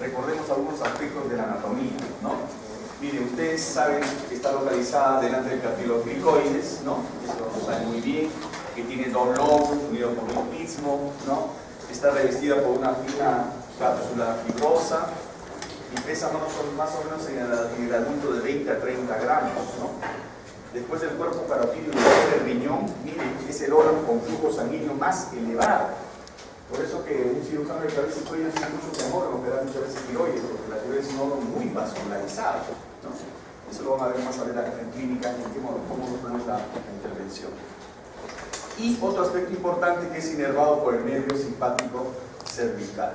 recordemos algunos aspectos de la anatomía, ¿no? Miren, ustedes saben que está localizada delante del cartílago cricoides, ¿no? Eso lo saben muy bien, que tiene dos lobos unidos por un istmo, ¿no? Está revestida por una fina cápsula fibrosa y pesa más o menos en el adulto de 20 a 30 gramos, ¿no? Después del cuerpo carotídeo del riñón, miren, es el órgano con flujo sanguíneo más elevado. Por eso que un cirujano de cabeza y cuello tiene mucho temor a operar muchas veces tiroides, porque la tiroides es un órgano muy vascularizado, ¿no? Eso lo van a ver más adelante en clínica, en qué modo, cómo es la intervención. Y otro aspecto importante que es inervado por el nervio simpático cervical.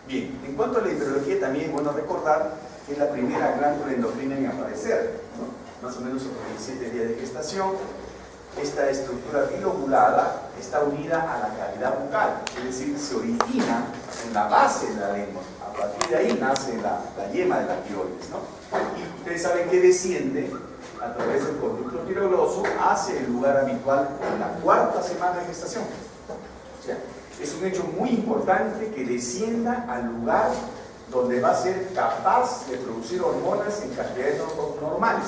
Bien, en cuanto a la embriología también es bueno recordar que es la primera glándula endocrina en aparecer, ¿no? Más o menos sobre 17 días de gestación. Esta estructura bilobulada está unida a la cavidad bucal, es decir, se origina en la base de la lengua. A partir de ahí nace la yema de la tiroides, ¿no? Y ustedes saben que desciende a través del conducto tiroidoso hacia el lugar habitual en la cuarta semana de gestación. O sea, es un hecho muy importante que descienda al lugar donde va a ser capaz de producir hormonas en cantidades normales.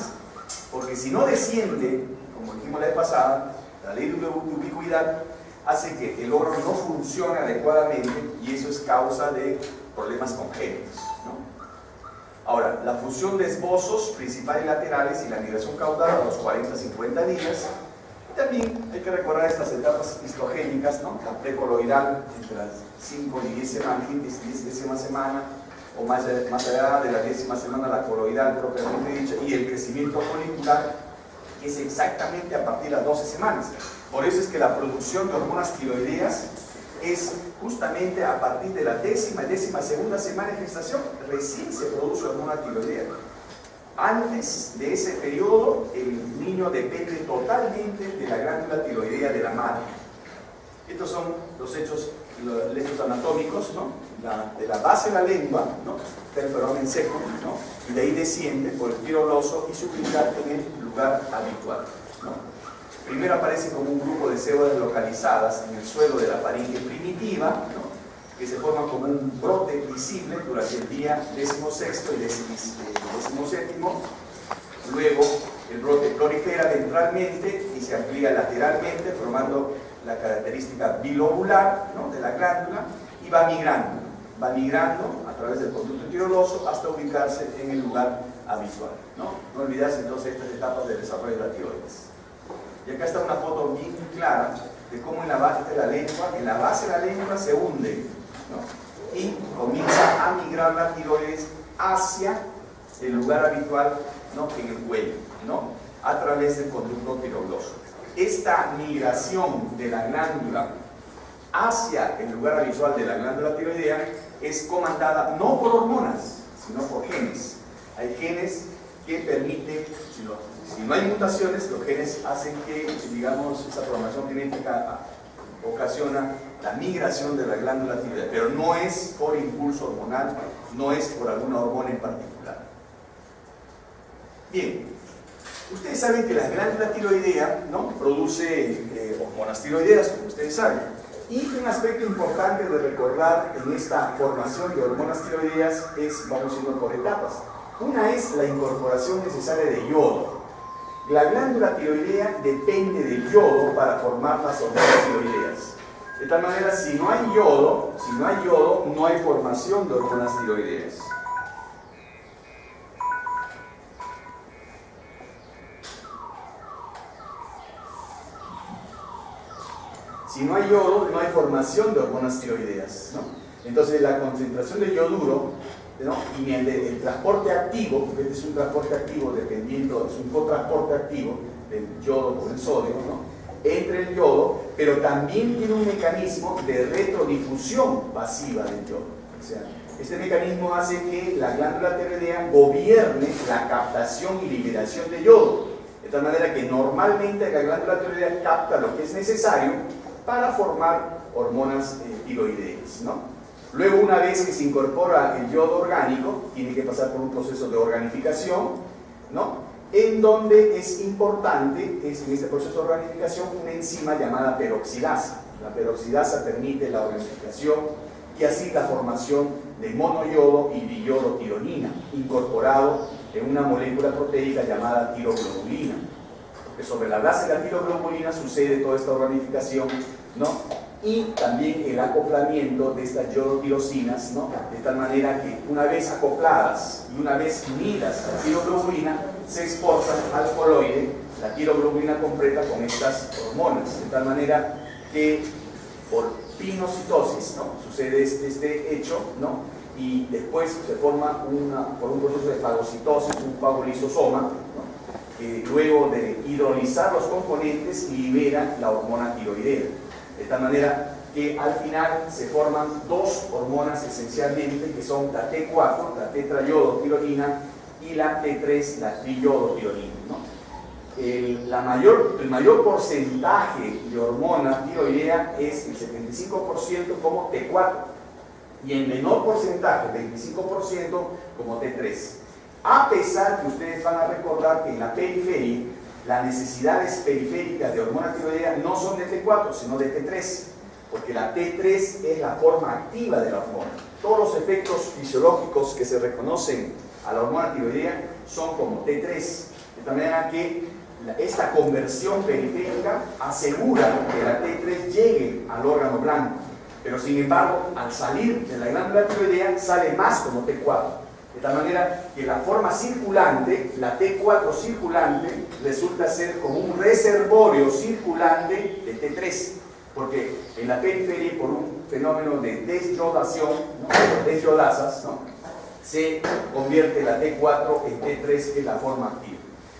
Porque si no desciende, como dijimos la vez pasada, la ley de ubicuidad hace que el órgano no funcione adecuadamente y eso es causa de problemas congénitos, ¿no? Ahora, la fusión de esbozos principales y laterales y la migración caudal a los 40-50 días. También hay que recordar estas etapas histogénicas, ¿no? La precoloidal entre las 5 y 10 semanas, 10 semana, o más allá de la 10ª semana la coloidal propiamente dicha, y el crecimiento folicular, que es exactamente a partir de las 12 semanas. Por eso es que la producción de hormonas tiroideas es justamente a partir de la 10ª y 12ª semana de gestación, recién se produce hormona tiroidea. Antes de ese periodo, el niño depende totalmente de la glándula tiroidea de la madre. Estos son los hechos anatómicos, ¿no? De la base de la lengua, ¿no? Está el foramen seco, ¿no? Y de ahí desciende por el tiroloso y se ubica en el lugar habitual, ¿no? Primero aparece como un grupo de células localizadas en el suelo de la faringe primitiva, ¿no? Que se forman como un brote visible durante el día 16º y 17º. Luego el brote prolifera ventralmente y se amplía lateralmente, formando la característica bilobular, ¿no? De la glándula, y va migrando a través del conducto tiroidoso hasta ubicarse en el lugar habitual, ¿no? No olvidarse entonces estas etapas del desarrollo de la tiroides. Y acá está una foto bien clara de cómo en la base de la lengua se hunde, ¿no? Y comienza a migrar la tiroides hacia el lugar habitual, ¿no? En el cuello, ¿no? A través del conducto tiroidoso. Esta migración de la glándula hacia el lugar habitual de la glándula tiroidea es comandada no por hormonas, sino por genes. Hay genes que permiten, si no hay mutaciones, los genes hacen que, digamos, esa programación genética ocasiona la migración de la glándula tiroidea, pero no es por impulso hormonal, no es por alguna hormona en particular. Bien, ustedes saben que la glándula tiroidea, ¿no? Produce hormonas tiroideas, como ustedes saben. Y un aspecto importante de recordar en esta formación de hormonas tiroideas es, vamos a irnos por etapas. Una es la incorporación necesaria de yodo. La glándula tiroidea depende del yodo para formar las hormonas tiroideas. De tal manera, si no hay yodo, no hay formación de hormonas tiroideas. Si no hay yodo, no hay formación de hormonas tiroideas, ¿no? Entonces la concentración de yoduro, ¿no? Y el transporte activo, porque este es un transporte activo dependiendo, es un cotransporte activo del yodo con el sodio, ¿no? Entre el yodo, pero también tiene un mecanismo de retrodifusión pasiva del yodo. O sea, este mecanismo hace que la glándula tiroidea gobierne la captación y liberación de yodo, de tal manera que normalmente la glándula tiroidea capta lo que es necesario para formar hormonas tiroideas, ¿no? Luego, una vez que se incorpora el yodo orgánico, tiene que pasar por un proceso de organificación, ¿no? En donde es importante, en este proceso de organificación, una enzima llamada peroxidasa. La peroxidasa permite la organificación y así la formación de monoyodo y diyodotironina, incorporado en una molécula proteica llamada tiroglobulina. Porque sobre la base de la tiroglobulina sucede toda esta organificación, ¿no? Y también el acoplamiento de estas yodotirosinas, ¿no? De tal manera que una vez acopladas y una vez unidas a la tiroglobulina, se exporta al coloide la tiroglobulina completa con estas hormonas, de tal manera que por pinocitosis, ¿no? Sucede este hecho, ¿no? Y después se forma por un proceso de fagocitosis, un fagolisosoma, ¿no? Que luego de hidrolizar los componentes libera la hormona tiroidea, de tal manera que al final se forman dos hormonas esencialmente, que son la T4, la tetrayodotironina, y la T3, la triyodotironina, ¿no? El mayor porcentaje de hormona tiroidea es el 75% como T4 y el menor porcentaje, 25%, como T3. A pesar que ustedes van a recordar que en la periferia las necesidades periféricas de hormona tiroidea no son de T4, sino de T3, porque la T3 es la forma activa de la hormona. Todos los efectos fisiológicos que se reconocen a la hormona tiroidea son como T3, de tal manera que esta conversión periférica asegura que la T3 llegue al órgano blanco, pero sin embargo, al salir de la glándula tiroidea sale más como T4, de tal manera que la forma circulante, la T4 circulante, resulta ser como un reservorio circulante de T3, porque en la periferia, por un fenómeno de desyodación, ¿no? Desyodasas, ¿no? Se convierte la T4 en T3, que es la forma activa.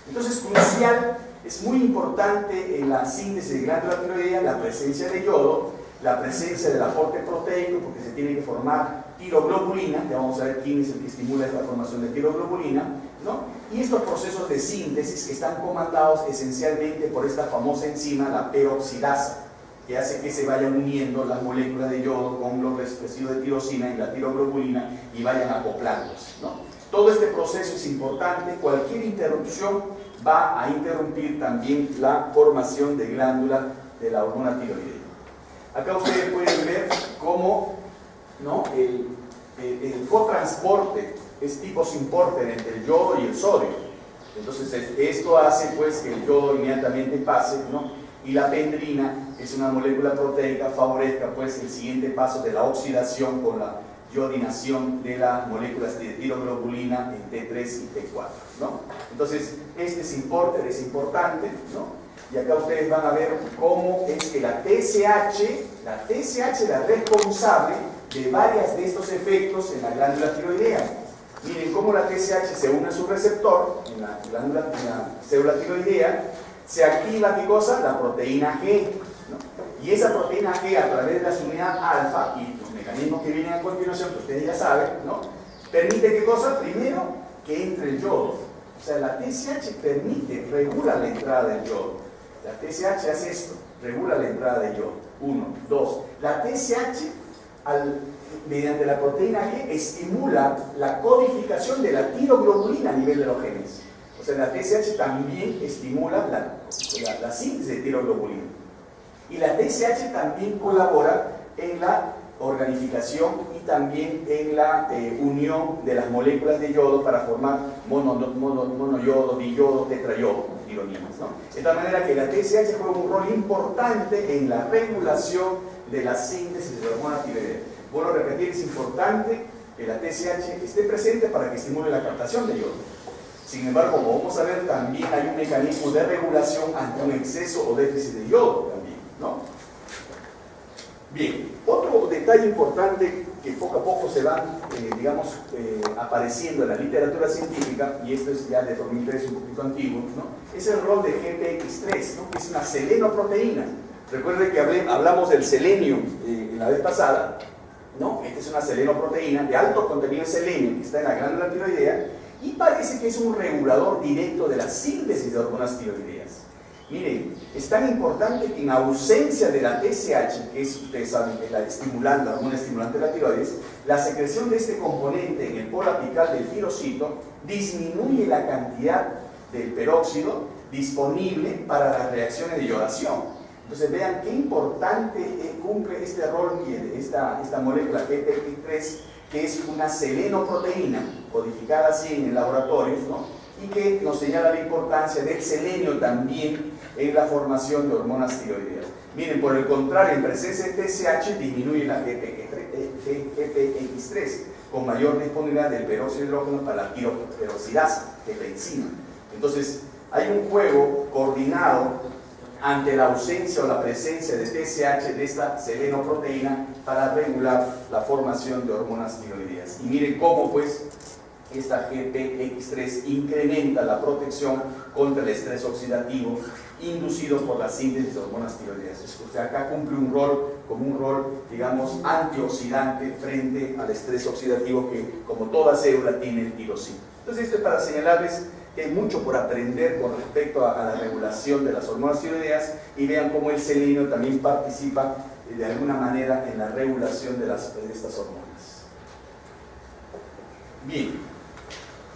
Entonces, crucial, es muy importante en la síntesis de glándula tiroidea la presencia de yodo, la presencia del aporte proteico, porque se tiene que formar tiroglobulina, ya vamos a ver quién es el que estimula esta formación de tiroglobulina, ¿no? Y estos procesos de síntesis que están comandados esencialmente por esta famosa enzima, la peroxidasa, que hace que se vayan uniendo las moléculas de yodo con los residuos de tirosina y la tiroglobulina y vayan acoplándose, ¿no? Todo este proceso es importante. Cualquier interrupción va a interrumpir también la formación de glándula de la hormona tiroidea. Acá ustedes pueden ver cómo, ¿no? el cotransporte es tipo Syn-Porter entre el yodo y el sodio. Entonces esto hace pues que el yodo inmediatamente pase, ¿no? Y la pendrina, que es una molécula proteica, favorezca pues el siguiente paso de la oxidación con la iodinación de las moléculas de tiroglobulina en T3 y T4, ¿no? Entonces, este Syn-Porter es importante, ¿no? Y acá ustedes van a ver cómo es que la TSH es la responsable de varias de estos efectos en la glándula tiroidea. Miren cómo la TSH se une a su receptor en la célula tiroidea, se activa, ¿qué cosa? La proteína G, ¿no? Y esa proteína G, a través de la unidad alfa y los mecanismos que vienen a continuación, que ustedes ya saben, ¿no? Permite, ¿qué cosa? Primero, que entre el yodo. O sea, la TSH regula la entrada del yodo. La TSH hace esto, regula la entrada del yodo. 1, 2. La TSH, mediante la proteína G, estimula la codificación de la tiroglobulina a nivel de los genes. O sea, la TSH también estimula la síntesis de tiroglobulina. Y la TSH también colabora en la organificación y también en la unión de las moléculas de yodo para formar monoyodo, diyodo, tetrayodo, tironinas, ¿no? De tal manera que la TSH juega un rol importante en la regulación de la síntesis de la hormona tiroidea. Vuelvo a repetir, es importante que la TSH esté presente para que estimule la captación de yodo. Sin embargo, como vamos a ver, también hay un mecanismo de regulación ante un exceso o déficit de yodo también, ¿no? Bien, otro detalle importante que poco a poco se van, apareciendo en la literatura científica, y esto es ya de 2003, un poquito antiguo, ¿no? Es el rol de GPX3, ¿no? Que es una selenoproteína. Recuerden que hablamos del selenio en la vez pasada, ¿no? Esta es una selenoproteína de alto contenido de selenio que está en la glándula tiroidea y parece que es un regulador directo de la síntesis de hormonas tiroideas. Miren, es tan importante que en ausencia de la TSH, que es, ustedes saben, que es la hormona estimulante de la tiroides, la secreción de este componente en el polo apical del tirocito disminuye la cantidad del peróxido disponible para las reacciones de iodación. Entonces vean qué importante cumple este rol, esta molécula GPX3 que es una selenoproteína, codificada así en el laboratorio, ¿no? Y que nos señala la importancia del selenio también en la formación de hormonas tiroideas. Miren, por el contrario, en presencia de TSH disminuye la GPX3, con mayor disponibilidad del peróxido de hidrógeno para la tiroperoxidasa, que es la enzima. Entonces, hay un juego coordinado ante la ausencia o la presencia de TSH, de esta selenoproteína, para regular la formación de hormonas tiroideas. Y miren cómo, pues, esta GPX3 incrementa la protección contra el estrés oxidativo inducido por la síntesis de hormonas tiroideas. O sea, acá cumple un rol, como un rol, digamos, antioxidante frente al estrés oxidativo que, como toda célula, tiene el tirosina. Entonces, esto es para señalarles que hay mucho por aprender con respecto a la regulación de las hormonas tiroideas, y vean cómo el selenio también participa de alguna manera en la regulación de estas hormonas. Bien,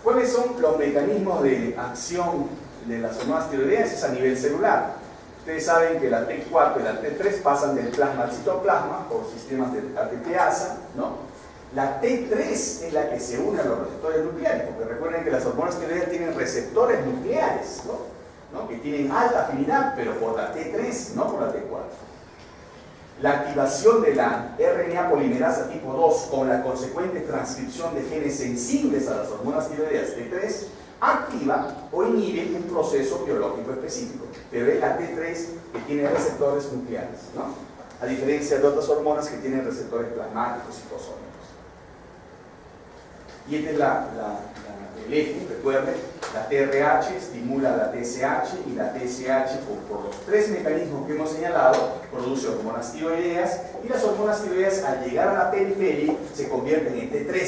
¿cuáles son los mecanismos de acción de las hormonas tiroideas? Es a nivel celular. Ustedes saben que la T4 y la T3 pasan del plasma al citoplasma por sistemas de ATPasa, ¿no? La T3 es la que se une a los receptores nucleares, porque recuerden que las hormonas tiroideas tienen receptores nucleares, ¿no? Que tienen alta afinidad, pero por la T3, no por la T4. La activación de la RNA polimerasa tipo 2 con la consecuente transcripción de genes sensibles a las hormonas tiroideas T3 activa o inhibe un proceso biológico específico, pero es la T3 que tiene receptores nucleares, ¿no? A diferencia de otras hormonas que tienen receptores plasmáticos y cosónicos. Y este es el eje, recuerden, la TRH estimula la TSH, y la TSH, por los tres mecanismos que hemos señalado, produce hormonas tiroideas, y las hormonas tiroideas, al llegar a la periferia, se convierten en T3.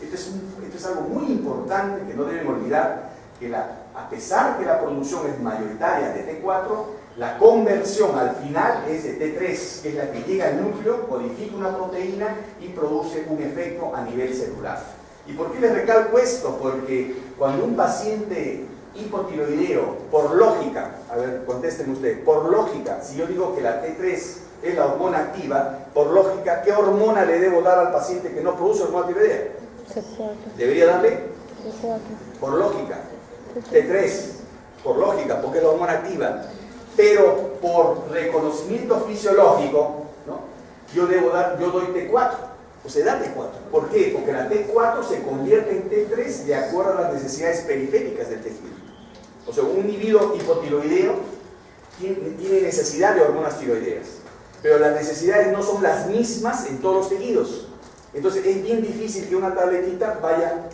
Esto es algo muy importante que no deben olvidar, que a pesar que la producción es mayoritaria de T4, la conversión al final es de T3, que es la que llega al núcleo, codifica una proteína y produce un efecto a nivel celular. ¿Y por qué les recalco esto? Porque cuando un paciente hipotiroideo, por lógica, a ver, contéstenme ustedes, por lógica, si yo digo que la T3 es la hormona activa, por lógica, ¿qué hormona le debo dar al paciente que no produce hormona tiroidea? ¿Debería darle? Por lógica. T3, por lógica, porque es la hormona activa. Pero por reconocimiento fisiológico, ¿no? Yo doy T4. O sea, da T4. ¿Por qué? Porque la T4 se convierte en T3 de acuerdo a las necesidades periféricas del tejido. O sea, un individuo hipotiroideo tiene necesidad de hormonas tiroideas, pero las necesidades no son las mismas en todos los tejidos. Entonces es bien difícil que una tabletita vaya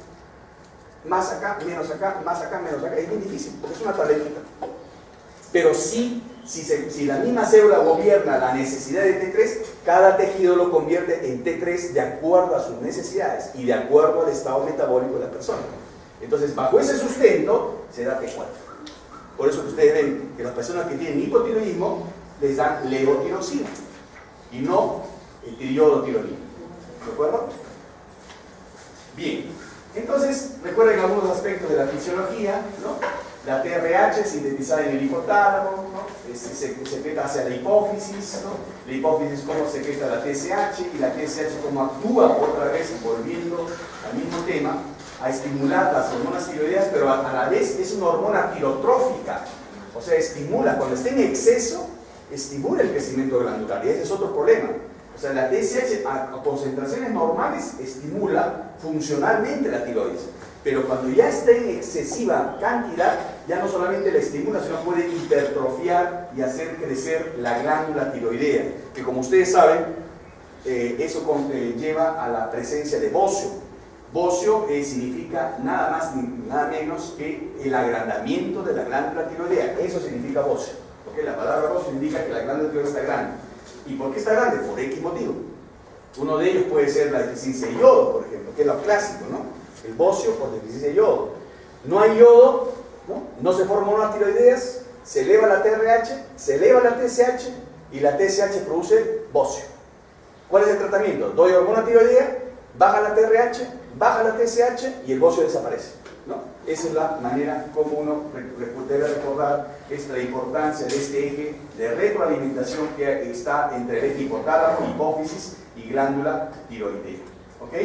más acá, menos acá, más acá, menos acá. Es bien difícil, porque es una tabletita. Pero sí, si la misma célula gobierna la necesidad de T3, cada tejido lo convierte en T3 de acuerdo a sus necesidades y de acuerdo al estado metabólico de la persona. Entonces, bajo ese sustento, se da T4. Por eso que ustedes ven que las personas que tienen hipotiroidismo les dan levotiroxina y no triodotironina. ¿De acuerdo? Bien. Entonces, recuerden algunos aspectos de la fisiología, ¿no? La TRH sintetizada en el hipotálamo, ¿no? Se secreta hacia la hipófisis, ¿no? La hipófisis cómo secreta la TSH, y la TSH cómo actúa, otra vez volviendo al mismo tema, a estimular las hormonas tiroideas, pero a la vez es una hormona tirotrófica, o sea, estimula, cuando esté en exceso, estimula el crecimiento glandular, y ese es otro problema. O sea, la TSH a concentraciones normales estimula funcionalmente la tiroides, pero cuando ya está en excesiva cantidad, ya no solamente la estimula, sino puede hipertrofiar y hacer crecer la glándula tiroidea, que como ustedes saben, eso lleva a la presencia de bocio. Bocio significa nada más ni nada menos que el agrandamiento de la glándula tiroidea. Eso significa bocio. ¿Okay? La palabra bocio indica que la glándula tiroidea está grande. ¿Y por qué está grande? Por X motivo. Uno de ellos puede ser la deficiencia de yodo, por ejemplo, que es lo clásico, ¿no? El bocio por deficiencia de yodo. No hay yodo, no se forman hormonas tiroideas, se eleva la TRH, se eleva la TSH y la TSH produce bocio. ¿Cuál es el tratamiento? Doy hormona tiroidea, baja la TRH, baja la TSH y el bocio desaparece, ¿no? Esa es la manera como uno debe recordar la importancia de este eje de retroalimentación que está entre el eje hipotálamo, hipófisis y glándula tiroidea. ¿Ok? ¿Ok?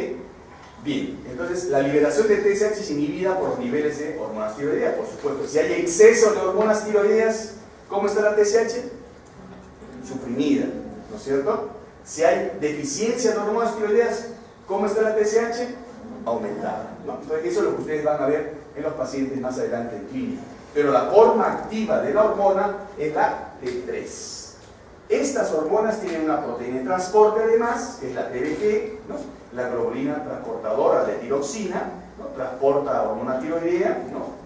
Bien, entonces la liberación de TSH es inhibida por los niveles de hormonas tiroideas, por supuesto. Si hay exceso de hormonas tiroideas, ¿cómo está la TSH? Suprimida, ¿no es cierto? Si hay deficiencia de hormonas tiroideas, ¿cómo está la TSH? Aumentada, ¿no? Entonces eso es lo que ustedes van a ver en los pacientes más adelante en clínica. Pero la forma activa de la hormona es la T3. Estas hormonas tienen una proteína de transporte además, que es la TBG, ¿no? La globulina transportadora de tiroxina, ¿no? Transporta hormona tiroidea, ¿no?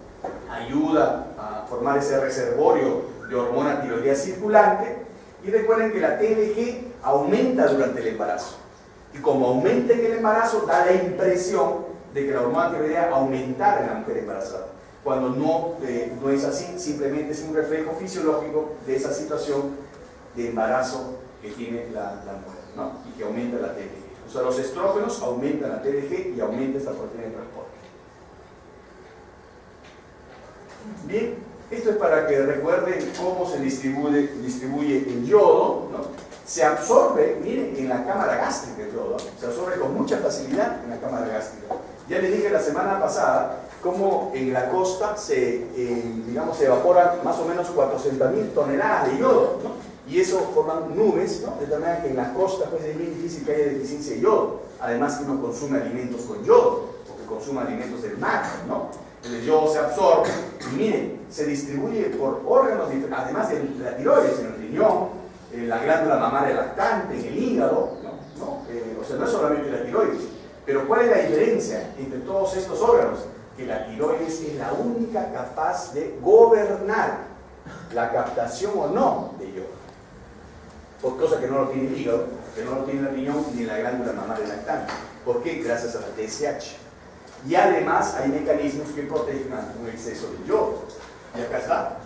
Ayuda a formar ese reservorio de hormona tiroidea circulante. Y recuerden que la TBG aumenta durante el embarazo. Y como aumenta en el embarazo, da la impresión de que la hormona tiroidea aumentara en la mujer embarazada. Cuando no es así, simplemente es un reflejo fisiológico de esa situación de embarazo que tiene la mujer, ¿no? Y que aumenta la TBG. O sea, los estrógenos aumentan la TBG y aumenta esta proteína de transporte. Bien, esto es para que recuerden cómo se distribuye el yodo, ¿no? Se absorbe, miren, en la cámara gástrica el yodo, se absorbe con mucha facilidad en la cámara gástrica. Ya les dije la semana pasada cómo en la costa se evaporan más o menos 400.000 toneladas de yodo, ¿no? Y eso forman nubes, ¿no? De tal manera que en la costa pues, es bien difícil que haya deficiencia de yodo. Además que uno consume alimentos con yodo, porque consume alimentos del mar, ¿no? El yodo se absorbe y miren, se distribuye por órganos diferentes, además de la tiroides, en el riñón, la glándula mamaria lactante, en el hígado, ¿no? O sea, no es solamente la tiroides. Pero ¿cuál es la diferencia entre todos estos órganos? Que la tiroides es la única capaz de gobernar la captación o no de yodo. Por cosa que no lo tiene el hígado, que no lo tiene el riñón ni la glándula mamaria lactante. ¿Por qué? Gracias a la TSH. Y además hay mecanismos que protegen ante un exceso de yodo. Y acá está.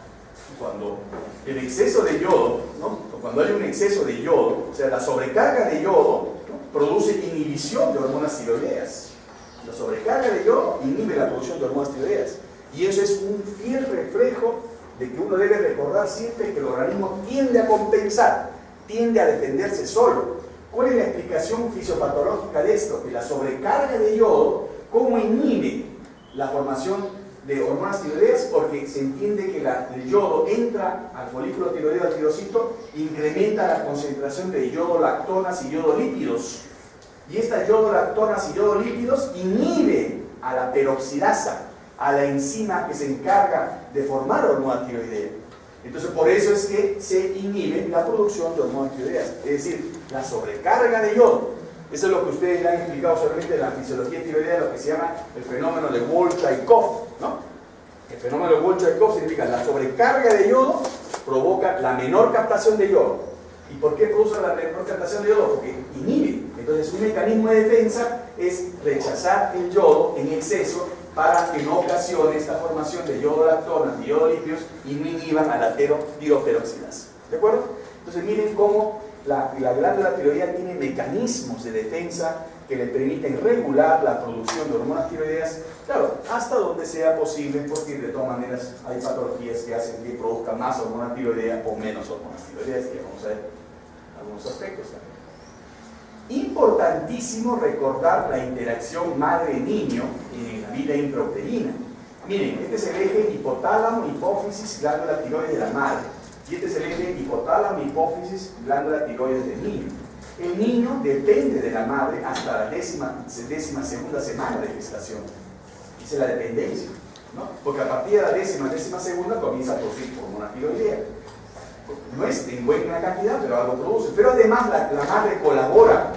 Cuando el exceso de yodo, ¿no? Cuando hay un exceso de yodo, o sea, la sobrecarga de yodo, ¿no? Produce inhibición de hormonas tiroideas. La sobrecarga de yodo inhibe la producción de hormonas tiroideas. Y eso es un fiel reflejo de que uno debe recordar siempre que el organismo tiende a compensar, tiende a defenderse solo. ¿Cuál es la explicación fisiopatológica de esto? Que la sobrecarga de yodo, ¿cómo inhibe la formación de hormonas tiroideas? Porque se entiende que el yodo entra al folículo tiroideo, al tirocito, incrementa la concentración de yodo-lactonas y yodo-lípidos. Y estas yodo-lactonas y yodo-lípidos inhiben a la peroxidasa, a la enzima que se encarga de formar hormona tiroidea. Entonces, por eso es que se inhibe la producción de hormonas tiroideas, es decir, la sobrecarga de yodo. Eso es lo que ustedes le han explicado solamente en la fisiología tiroidea, lo que se llama el fenómeno de Wolff-Chaikoff, ¿no? El fenómeno de Wolff-Chaikoff significa la sobrecarga de yodo provoca la menor captación de yodo. ¿Y por qué produce la menor captación de yodo? Porque inhibe. Entonces, un mecanismo de defensa es rechazar el yodo en exceso para que no ocasione esta formación de yodo-lactonas y yodo-lípidos y no inhiban a la tiroperoxidasa. ¿De acuerdo? Entonces, miren cómo la glándula tiroidea tiene mecanismos de defensa que le permiten regular la producción de hormonas tiroideas, claro, hasta donde sea posible, porque de todas maneras hay patologías que hacen que produzca más hormona tiroidea o menos hormonas tiroideas, que vamos a ver algunos aspectos también. Importantísimo recordar la interacción madre-niño en la vida intrauterina. Miren, este es el eje hipotálamo, hipófisis, glándula tiroides de la madre. Y este es el eje hipotálamo, hipófisis, glándula tiroides del niño. El niño depende de la madre hasta la décima segunda semana de gestación. Esa es la dependencia, ¿no? Porque a partir de la décima segunda comienza a producir hormona tiroidea. No es en buena cantidad, pero algo produce. Pero además la madre colabora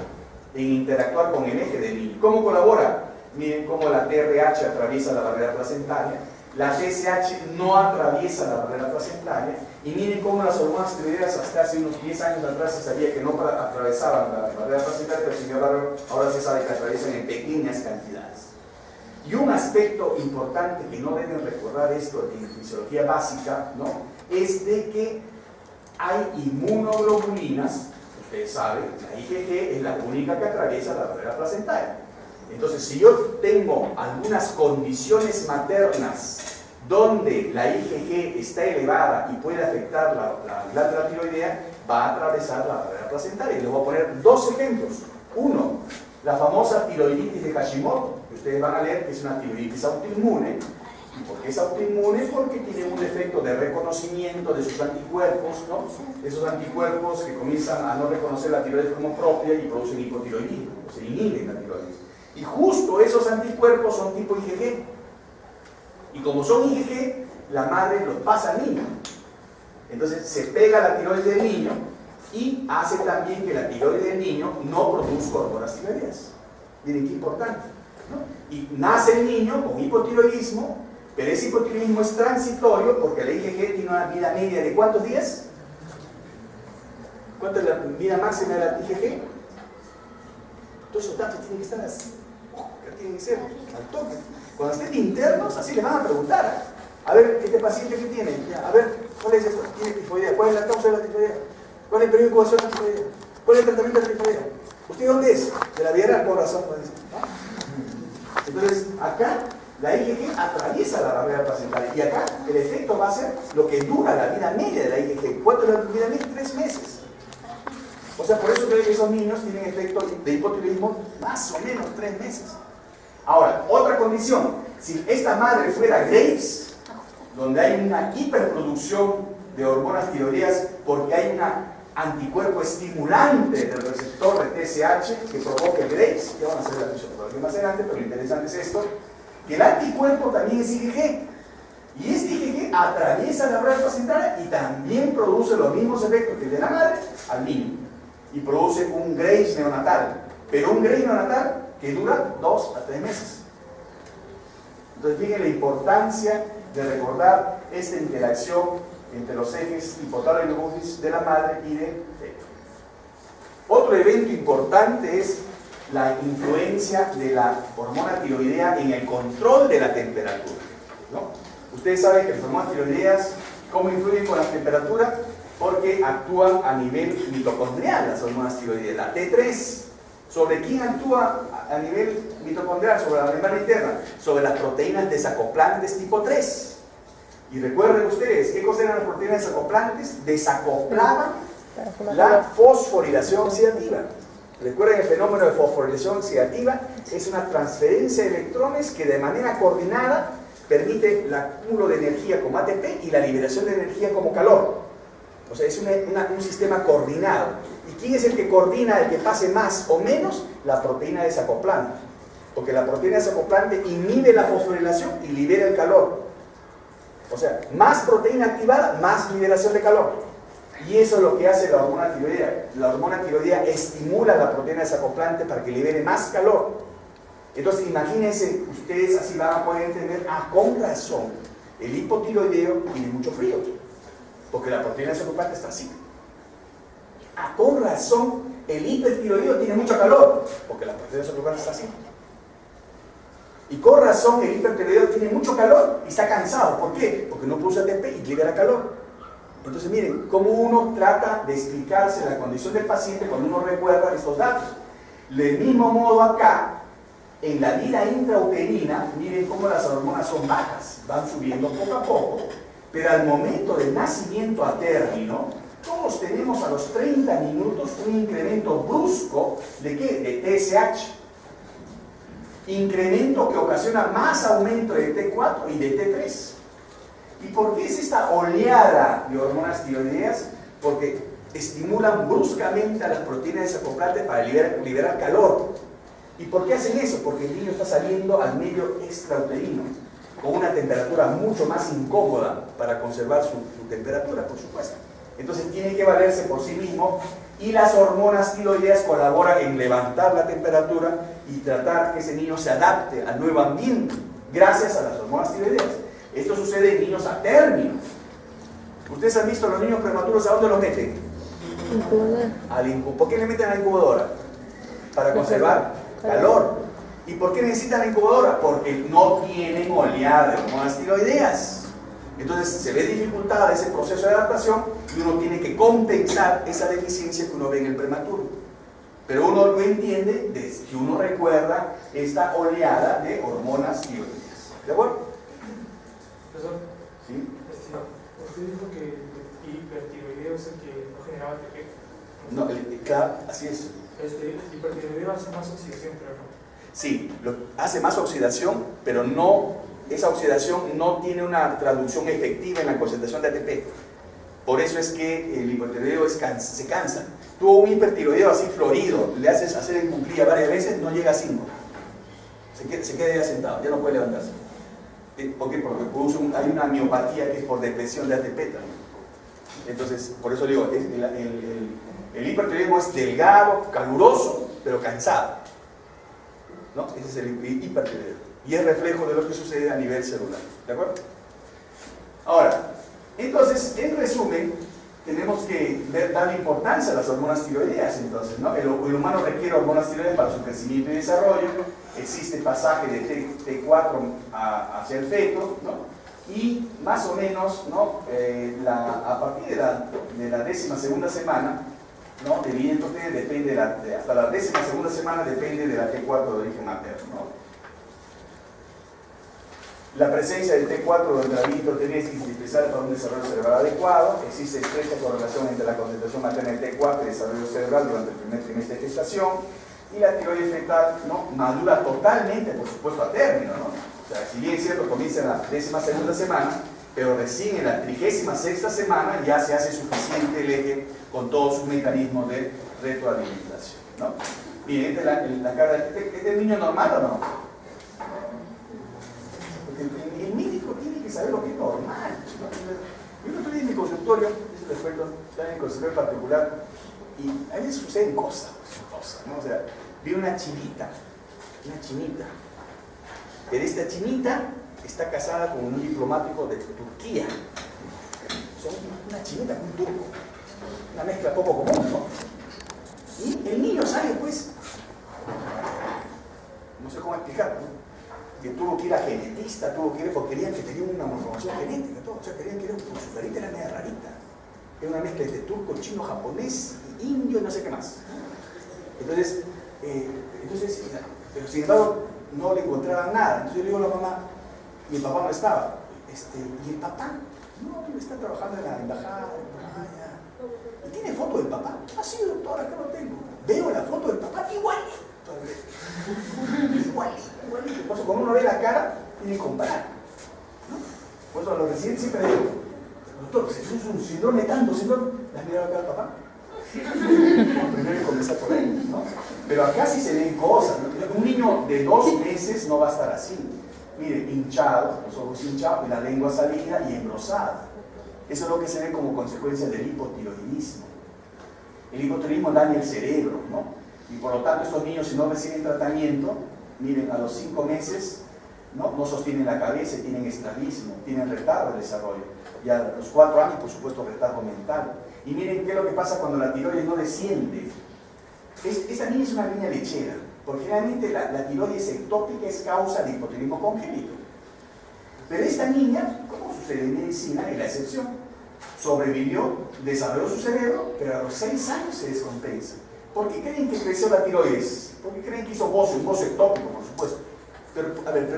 en interactuar con el eje del niño. ¿Cómo colabora? Miren cómo la TRH atraviesa la barrera placentaria, la TSH no atraviesa la barrera placentaria, y miren cómo las hormonas tiroideas hasta hace unos 10 años atrás se sabía que no atravesaban la barrera placentaria, pero sin embargo ahora se sabe que atraviesan en pequeñas cantidades. Y un aspecto importante que no deben recordar esto en fisiología básica, ¿no? Es de que hay inmunoglobulinas, ustedes saben, la IgG es la única que atraviesa la barrera placentaria. Entonces, si yo tengo algunas condiciones maternas donde la IgG está elevada y puede afectar la glándula tiroidea, va a atravesar la barrera placentaria. Y les voy a poner dos ejemplos. Uno, La famosa tiroiditis de Hashimoto, que ustedes van a leer que es una tiroiditis autoinmune. ¿Y por qué es autoinmune? Porque tiene un defecto de reconocimiento de sus anticuerpos, ¿no? Esos anticuerpos que comienzan a no reconocer la tiroides como propia y producen hipotiroidismo, o se inhiben la tiroides. Y justo esos anticuerpos son tipo IgG. Y como son IgG, la madre los pasa al niño. Entonces se pega la tiroides del niño y hace también que la tiroides del niño no produzca hormonas tiroideas. Miren qué importante, ¿no? Y nace el niño con hipotiroidismo, pero ese hipotiroidismo es transitorio porque la IgG tiene una vida media de ¿cuántos días? ¿Cuánto es la vida máxima de la IgG? Todos esos datos tienen que estar así, tienen que ser al toque. Cuando estén internos, así les van a preguntar. A ver, este paciente que tiene, a ver, ¿cuál es esto? ¿Tiene tifoidea? ¿Cuál es la causa de la tifoidea? ¿Cuál es el periodo de incubación de la tifoidea? ¿Cuál es el tratamiento de la tifoidea? ¿Usted dónde es? De la Viera, por razón, ¿no? Entonces, acá la IgG atraviesa la barrera placental y acá el efecto va a ser lo que dura la vida media de la IgG. ¿Cuánto es la vida media? 3 meses. O sea, por eso creo que esos niños tienen efecto de hipotiroidismo más o menos 3 meses. Ahora, otra condición, si esta madre fuera Graves, donde hay una hiperproducción de hormonas tiroideas porque hay un anticuerpo estimulante del receptor de TSH que provoca Graves, que van a hacer la fisiopatología más adelante, pero lo interesante es esto, que el anticuerpo también es IgG, y este IgG atraviesa la barrera placentaria y también produce los mismos efectos que el de la madre al niño, y produce un Graves neonatal, pero un Graves neonatal que dura 2 a 3 meses. Entonces fíjense la importancia de recordar esta interacción entre los ejes hipotálamo y hipófisis de la madre y del feto. Otro evento importante es la influencia de la hormona tiroidea en el control de la temperatura, ¿no? Ustedes saben que las hormonas tiroideas, ¿cómo influyen con la temperatura? Porque actúan a nivel mitocondrial las hormonas tiroideas. La T3, ¿sobre quién actúa a nivel mitocondrial? Sobre la membrana interna, sobre las proteínas desacoplantes tipo 3. Y recuerden ustedes, ¿qué cosa eran las proteínas desacoplantes? Desacoplaban la fosforilación oxidativa. Recuerden el fenómeno de fosforilación oxidativa, es una transferencia de electrones que de manera coordinada permite el acúmulo de energía como ATP y la liberación de energía como calor. O sea, es un sistema coordinado. ¿Y quién es el que coordina el que pase más o menos? La proteína desacoplante. Porque la proteína desacoplante inhibe la fosforilación y libera el calor. O sea, más proteína activada, más liberación de calor. Y eso es lo que hace la hormona tiroidea. La hormona tiroidea estimula la proteína desacoplante para que libere más calor. Entonces, imagínense, ustedes así van a poder entender, con razón, el hipotiroideo tiene mucho frío. Porque la proteína desacoplante está así. Con razón, el hipertiroideo tiene mucho calor. Porque la proteína desacoplante está así. Y con razón el hipertiroideo tiene mucho calor y está cansado. ¿Por qué? Porque no produce ATP y libera calor. Entonces miren, cómo uno trata de explicarse la condición del paciente cuando uno recuerda estos datos. Del mismo modo acá, en la vida intrauterina, miren cómo las hormonas son bajas, van subiendo poco a poco, pero al momento del nacimiento a término, todos tenemos a los 30 minutos un incremento brusco ¿de qué? De TSH. Incremento que ocasiona más aumento de T4 y de T3. ¿Y por qué es esta oleada de hormonas tiroideas? Porque estimulan bruscamente a las proteínas desacoplantes para liberar calor. ¿Y por qué hacen eso? Porque el niño está saliendo al medio extrauterino con una temperatura mucho más incómoda para conservar su temperatura, por supuesto. Entonces tiene que valerse por sí mismo y las hormonas tiroideas colaboran en levantar la temperatura y tratar que ese niño se adapte al nuevo ambiente gracias a las hormonas tiroideas. Esto sucede en niños a término. ¿Ustedes han visto a los niños prematuros a dónde los meten? ¿Por qué le meten a la incubadora? Para conservar calor. ¿Y por qué necesitan la incubadora? Porque no tienen oleada de hormonas tiroideas. Entonces se ve dificultada ese proceso de adaptación y uno tiene que compensar esa deficiencia que uno ve en el prematuro. Pero uno lo entiende desde que uno recuerda esta oleada de hormonas tiroideas. ¿De acuerdo? Profesor, ¿Sí? usted dijo que el hipertiroideo es el que no generaba ATP. No, claro, así es. Hipertiroidismo hace más oxidación, pero no. Sí, hace más oxidación, pero no, esa oxidación no tiene una traducción efectiva en la concentración de ATP. Por eso es que el hipotiroideo se cansa. Tuvo un hipertiroideo así florido, le haces hacer en cuclilla varias veces, no llega a 5. Se queda ya sentado, ya no puede levantarse. ¿Por qué? Porque hay una miopatía que es por depresión de ATP también. Entonces, por eso digo, el hipertiroidismo es delgado, caluroso, pero cansado, ¿no? Ese es el hipertiroidismo. Y es reflejo de lo que sucede a nivel celular. ¿De acuerdo? Ahora, entonces, en resumen, tenemos que darle importancia a las hormonas tiroideas. Entonces, ¿no? El humano requiere hormonas tiroideas para su crecimiento y desarrollo. Existe pasaje de T4 hacia el feto, ¿no? Y más o menos, ¿no? A partir de la 12ª semana, ¿no? Evidentemente depende hasta la 12ª semana depende de la T4 de origen materno, ¿no? La presencia del T4 dentro de la nitrotenía es indispensable para un desarrollo cerebral adecuado. Existe estrecha correlación entre la concentración materna del T4 y el desarrollo cerebral durante el primer trimestre de gestación. Y la tiroides fetal, ¿no? Madura totalmente, por supuesto, a término, ¿no? O sea, si bien es cierto, comienza en la 12ª semana, pero recién en la 36ª semana ya se hace suficiente el eje con todos sus mecanismos de retroalimentación, ¿no? Miren, esta es la cara. ¿Este es el niño normal o no? Porque el médico tiene que saber lo que es normal, ¿no? Yo estoy en mi consultorio, es el experto, está en el consultorio particular, y a veces suceden cosas, ¿no? O sea, vi una chinita, pero esta chinita está casada con un diplomático de Turquía. Son una chinita con un turco, una mezcla poco común, ¿no? Y el niño sale, pues, no sé cómo explicarlo, ¿no? Que tuvo que ir a genetista, porque querían que tenía una malformación genética, todo. O sea, querían que su carita era media rarita. Era una mezcla de turco, chino, japonés, indio y no sé qué más. Entonces, pero sin embargo, no le encontraban nada. Entonces yo le digo a la mamá, y el papá no estaba. ¿Y el papá? No, está trabajando en la embajada. ¿Y tiene foto del papá? Ah, sí, doctora, acá lo tengo. Veo la foto del papá igualito. Igualito. Por eso, cuando uno ve la cara, tiene que comparar, ¿no? Por eso a los residentes siempre digo, doctor, si es un síndrome tanto, síndrome, ¿le has mirado acá al papá? Primero hay que comenzar por ahí, ¿no? Pero acá sí se ven cosas, ¿no? Un niño de 2 meses no va a estar así. Mire, hinchado, los ojos hinchados, la lengua salida y engrosada. Eso es lo que se ve como consecuencia del hipotiroidismo. El hipotiroidismo daña el cerebro, ¿no? Y por lo tanto estos niños, si no reciben tratamiento, miren, a los 5 meses no sostienen la cabeza, tienen estrabismo, tienen retardo de desarrollo. Y a los 4 años, por supuesto, retardo mental. Y miren qué es lo que pasa cuando la tiroides no desciende. Esta niña es una niña lechera, porque generalmente la tiroides ectópica es causa de hipotiroidismo congénito. Pero esta niña, como sucede en medicina, es la excepción. Sobrevivió, desarrolló su cerebro, pero a los 6 años se descompensa. ¿Por qué creen que creció la tiroides? ¿Por qué creen que hizo bocio? Un bocio ectópico, por supuesto. Pero, a ver,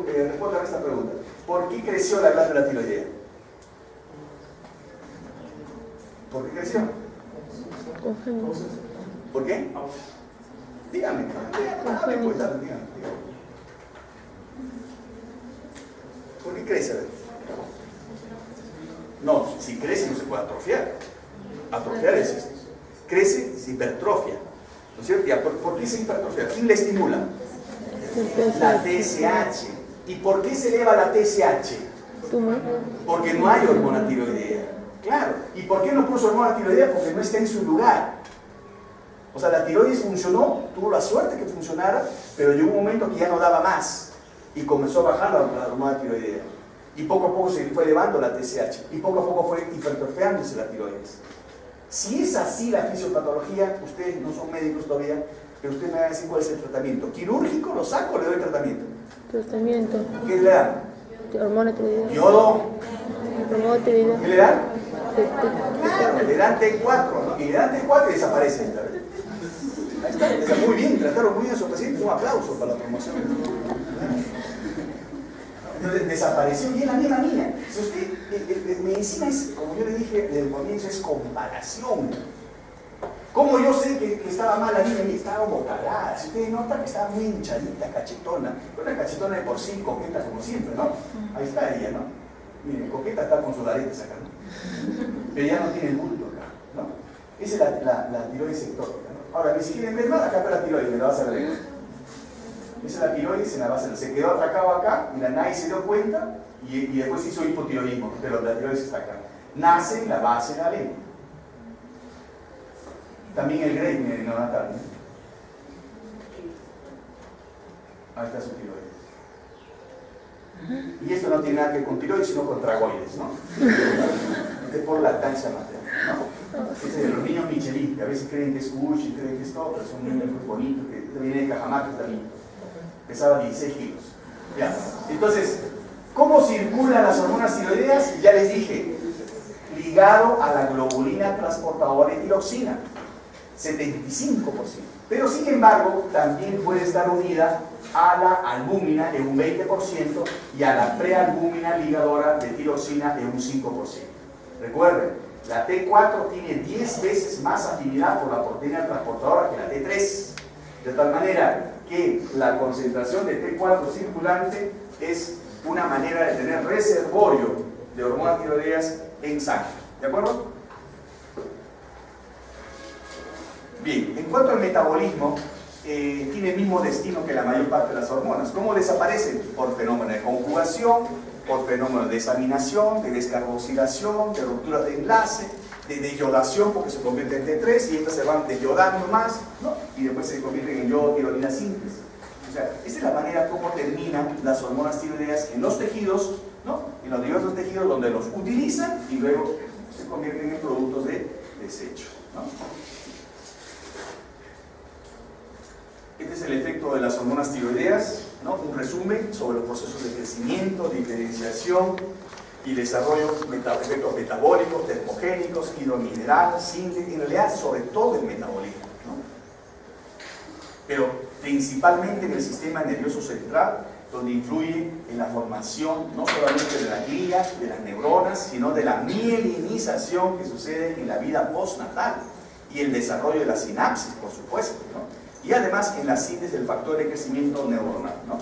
respondan a esta pregunta. ¿Por qué creció la glándula tiroidea? ¿Por qué creció? ¿Por qué? Dígame, dígame. ¿Por qué crece? A ver. No, si crece no se puede atrofiar. Atrofiar es esto. Crece, es hipertrofia. ¿No es cierto? ¿Por qué se hipertrofia? ¿Quién le estimula? La TSH. ¿Y por qué se eleva la TSH? Porque no hay hormona tiroidea. Claro. ¿Y por qué no puso hormona tiroidea? Porque no está en su lugar. O sea, la tiroides funcionó, tuvo la suerte que funcionara, pero llegó un momento que ya no daba más y comenzó a bajar la hormona tiroidea. Y poco a poco se fue elevando la TSH y poco a poco fue hipertrofeándose la tiroides. Si es así la fisiopatología, ustedes no son médicos todavía, pero ustedes me van a decir cuál es el tratamiento. ¿Quirúrgico lo saco o le doy tratamiento? Tratamiento. ¿Qué le dan? Hormona tiroidea. Yodo. Hormona tiroidea. ¿Qué le dan? Claro, le dan T4, ¿no? Y le dan T4 y desaparece. Ahí está, muy bien, trataron muy bien a su paciente, un aplauso para la promoción. Entonces desapareció y es la misma niña. Si usted, medicina es, como yo le dije desde el comienzo, es comparación. ¿Cómo yo sé que estaba mal la niña? Y estaba como cagada. Si ustedes notan que estaba muy hinchadita, cachetona. Una cachetona de por sí, coqueta como siempre, ¿no? Ahí está ella, ¿no? Miren, coqueta está con sus aretes acá, ¿no? Pero ya no tiene el bulto acá, ¿no? Esa es la tiroides ectópica, ¿no? Ahora, ni siquiera quieren ver más, acá está la tiroides, me la vas a ver. Esa es la tiroides, se quedó atracado acá y la nadie se dio cuenta y después hizo hipotiroidismo, pero la tiroides está acá. Nace en la base de la lengua. También el Grey neonatal, ¿no? Ahí está su tiroides. Y esto no tiene nada que ver con tiroides, sino con tragoides, ¿no? Es por lactancia materna, ¿no? Ese es de los niños Michelin, que a veces creen que es Gucci, creen que es todo, pero son niños muy bonitos, que viene de Cajamarca también. Pesaba 16 kilos. Ya. Entonces, ¿cómo circulan las hormonas tiroideas? Ya les dije, ligado a la globulina transportadora de tiroxina. 75%, pero sin embargo también puede estar unida a la albúmina en un 20% y a la prealbúmina ligadora de tiroxina en un 5%. Recuerden, la T4 tiene 10 veces más afinidad por la proteína transportadora que la T3, de tal manera que la concentración de T4 circulante es una manera de tener reservorio de hormonas tiroideas en sangre, ¿de acuerdo? Bien, en cuanto al metabolismo, tiene el mismo destino que la mayor parte de las hormonas. ¿Cómo desaparecen? Por fenómeno de conjugación, por fenómeno de desaminación, de descarboxilación, de ruptura de enlace, de deyodación, porque se convierte en T3 y estas se van deyodando más, ¿no? Y después se convierten en yodo tirolina síntesis. O sea, esa es la manera como terminan las hormonas tiroideas en los tejidos, ¿no? En los diversos tejidos donde los utilizan y luego se convierten en productos de desecho, ¿no? Este es el efecto de las hormonas tiroideas, ¿no? Un resumen sobre los procesos de crecimiento, diferenciación y desarrollo, efectos metabólicos, termogénicos, hidromineral, síntesis, en realidad sobre todo el metabolismo, ¿no? Pero principalmente en el sistema nervioso central, donde influye en la formación no solamente de la glía, de las neuronas, sino de la mielinización que sucede en la vida postnatal y el desarrollo de la sinapsis, por supuesto, ¿no? Y además en la síntesis del factor de crecimiento neuronal, ¿no?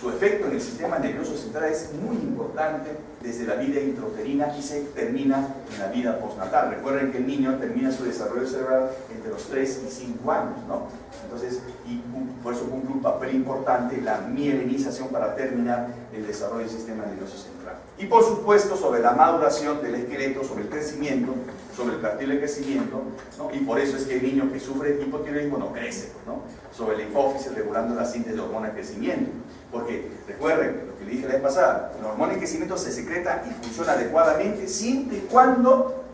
Su efecto en el sistema nervioso central es muy importante desde la vida intrauterina y se termina en la vida postnatal. Recuerden que el niño termina su desarrollo cerebral entre los 3 y 5 años, ¿no? Entonces, y por eso cumple un papel importante la mielinización para terminar el desarrollo del sistema nervioso central. Y por supuesto sobre la maduración del esqueleto, sobre el crecimiento, sobre el cartílago de crecimiento, ¿no? Y por eso es que el niño que sufre hipotiroidismo no crece, ¿no? Sobre la hipófisis regulando la síntesis de hormona de crecimiento. Porque recuerden lo que le dije la vez pasada, la hormona de crecimiento se secreta y funciona adecuadamente siempre y cuando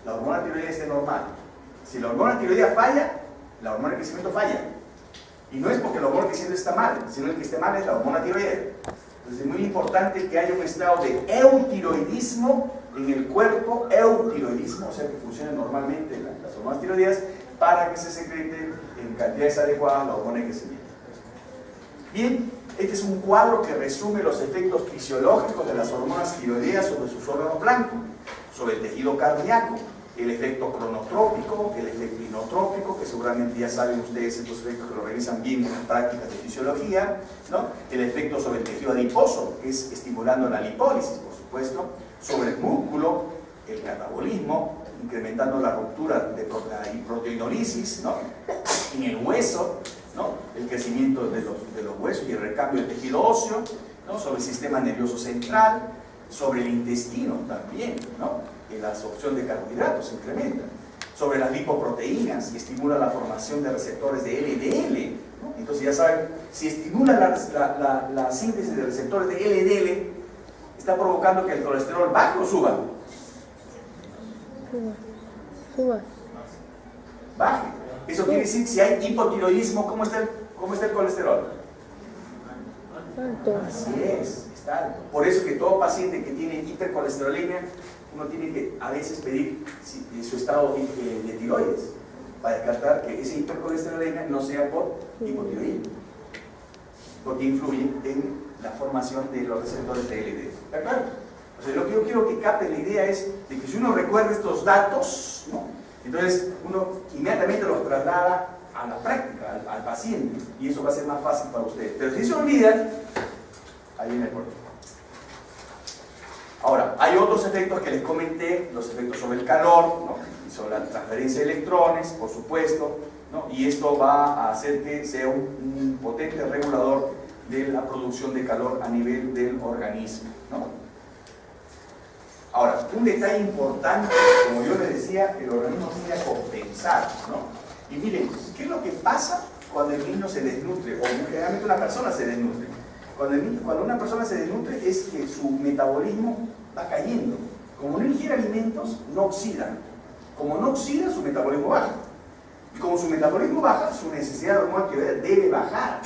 la hormona tiroidea esté normal. Si la hormona tiroidea falla, la hormona de crecimiento falla. Y no es porque la hormona de crecimiento está mal, sino el que esté mal es la hormona tiroidea. Entonces es muy importante que haya un estado de eutiroidismo en el cuerpo, eutiroidismo, o sea que funcione normalmente las hormonas tiroideas para que se secrete en cantidades adecuadas la hormona de crecimiento. Bien, este es un cuadro que resume los efectos fisiológicos de las hormonas tiroideas sobre sus órganos blancos, sobre el tejido cardíaco, el efecto cronotrópico, el efecto inotrópico, que seguramente ya saben ustedes estos efectos que lo revisan bien en las prácticas de fisiología, ¿no? El efecto sobre el tejido adiposo, que es estimulando la lipólisis, por supuesto, sobre el músculo, el catabolismo, incrementando la ruptura de la proteinolisis, ¿no? En el hueso, ¿no? El crecimiento de los huesos y el recambio del tejido óseo, ¿no? Sobre el sistema nervioso central, sobre el intestino también, ¿no? La absorción de carbohidratos se incrementa, sobre las lipoproteínas que estimula la formación de receptores de LDL, ¿no? Entonces ya saben, si estimula la síntesis de receptores de LDL, está provocando que el colesterol baje o suba. Suba. Baje. Eso quiere decir, si hay hipotiroidismo, ¿cómo está el colesterol? Alto. Así es, está alto. Por eso que todo paciente que tiene hipercolesterolemia, uno tiene que a veces pedir su estado de tiroides para descartar que ese hipercolesterolemia no sea por hipotiroidismo, porque influye en la formación de los receptores de LDL. ¿Está claro? O sea, lo que yo quiero que capten la idea es de que si uno recuerda estos datos, ¿no? Entonces, uno inmediatamente los traslada a la práctica, al paciente, y eso va a ser más fácil para ustedes. Pero si se olvidan, ahí viene el problema. Ahora, hay otros efectos que les comenté, los efectos sobre el calor, ¿no? Y sobre la transferencia de electrones, por supuesto, ¿no? Y esto va a hacer que sea un potente regulador de la producción de calor a nivel del organismo, ¿no? Ahora, un detalle importante, como yo les decía, el organismo tiende a compensar, ¿no? Y miren, ¿qué es lo que pasa cuando el niño se desnutre? O generalmente una persona se desnutre. Cuando una persona se desnutre es que su metabolismo va cayendo. Como no ingiere alimentos, no oxida. Como no oxida, su metabolismo baja. Y como su metabolismo baja, su necesidad de hormona tiroidea debe bajar.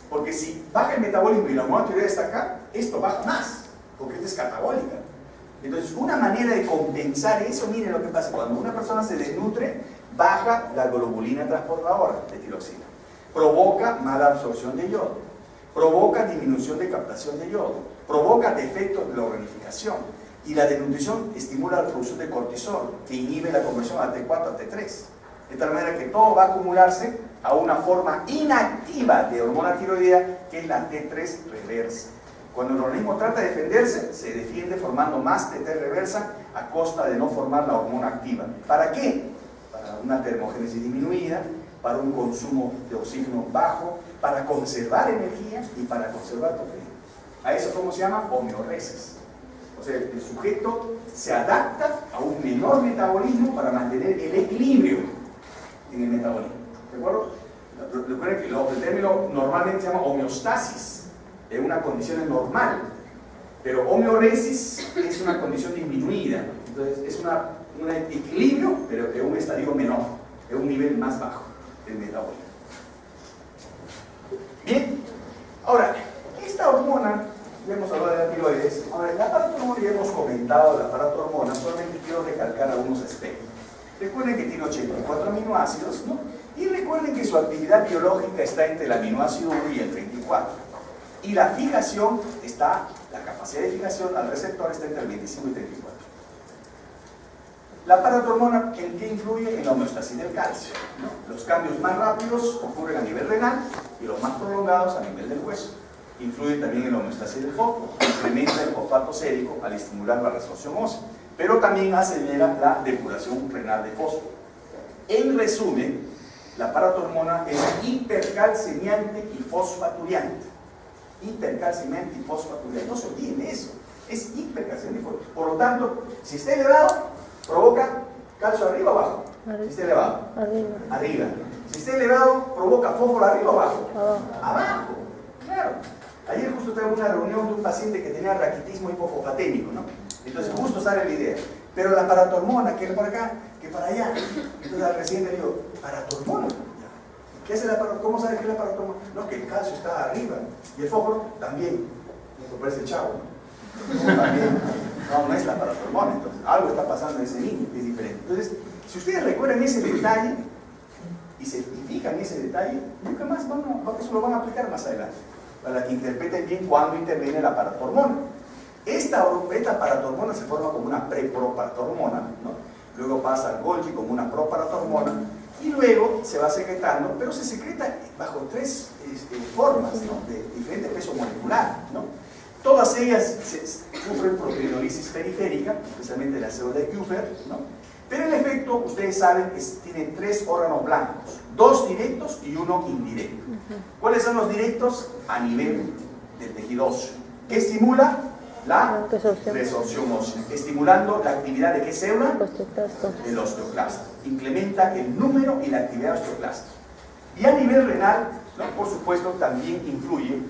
Porque si baja el metabolismo y la hormona tiroidea está acá, esto baja más, porque esta es catabólica. Entonces, una manera de compensar eso, miren lo que pasa. Cuando una persona se desnutre, baja la globulina transportadora de tiroxina. Provoca mala absorción de yodo. Provoca disminución de captación de yodo. Provoca defectos de la organificación. Y la desnutrición estimula la producción de cortisol, que inhibe la conversión a T4 a T3. De tal manera que todo va a acumularse a una forma inactiva de hormona tiroidea, que es la T3 reversa. Cuando el organismo trata de defenderse, se defiende formando más T3 reversa a costa de no formar la hormona activa. ¿Para qué? Para una termogénesis disminuida, para un consumo de oxígeno bajo, para conservar energía y para conservar proteína. A eso, ¿cómo se llama? Homeoresis. O sea, el sujeto se adapta a un menor metabolismo para mantener el equilibrio en el metabolismo. ¿De acuerdo? Recuerden que el término normalmente se llama homeostasis, en una condición normal, pero homeoresis es una condición disminuida. Entonces, es un equilibrio, pero en un estadio menor, en un nivel más bajo del metabolismo. Bien, ahora, esta hormona, ya hemos hablado de la tiroides. Ahora, el aparato hormona, ya hemos comentado el aparato hormona, solamente quiero recalcar algunos aspectos. Recuerden que tiene 84 aminoácidos, ¿no? Y recuerden que su actividad biológica está entre el aminoácido 1 y el 34. Y la fijación está, la capacidad de fijación al receptor está entre el 25 y 34. La paratormona, ¿en qué influye? En la homeostasis del calcio, ¿no? Los cambios más rápidos ocurren a nivel renal y los más prolongados a nivel del hueso. Influye también en la homeostasis del fósforo, incrementa el fosfato sérico al estimular la resorción ósea, pero también acelera la depuración renal de fósforo. En resumen, la paratormona es hipercalcemiante y fosfaturiante. Hipercalcemiante y fosfaturiante, no se olviden de eso, es hipercalcemiante y fosfaturiante. Por lo tanto, si está elevado, provoca calcio arriba o abajo. Si está elevado, arriba. Si está elevado, provoca fósforo arriba o abajo. Abajo, claro. Ayer justo tuve una reunión de un paciente que tenía raquitismo hipofosfatémico, ¿no? Entonces justo sale la idea. Pero la paratormona, que es por acá, que para allá. Entonces al residente le digo, ¿paratormona? ¿Qué es la paratormona? ¿Cómo sabes qué es la paratormona? No, que el calcio está arriba. Y el fósforo también. Me parece el chavo, ¿no? También. No es la paratormona. Entonces algo está pasando en ese niño, que es diferente. Entonces, si ustedes recuerdan ese detalle y se fijan en ese detalle, nunca más eso lo van a aplicar más adelante, para que interpreten bien cuándo interviene la paratormona. Esta paratormona se forma como una preproparatormona, ¿no? Luego pasa al Golgi como una proparatormona y luego se va secretando, pero se secreta bajo tres formas, ¿no? De diferente peso molecular, ¿no? Todas ellas sufren proteinolisis periférica, especialmente la célula de Kupffer, ¿no? Pero el efecto, ustedes saben que tiene tres órganos blancos, dos directos y uno indirecto. ¿Cuáles son los directos? A nivel del tejido óseo. ¿Qué estimula? La resorción ósea, estimulando la actividad de qué célula? El osteoclasta. Incrementa el número y la actividad de osteoclastos. Y a nivel renal, ¿no? Por supuesto, también influye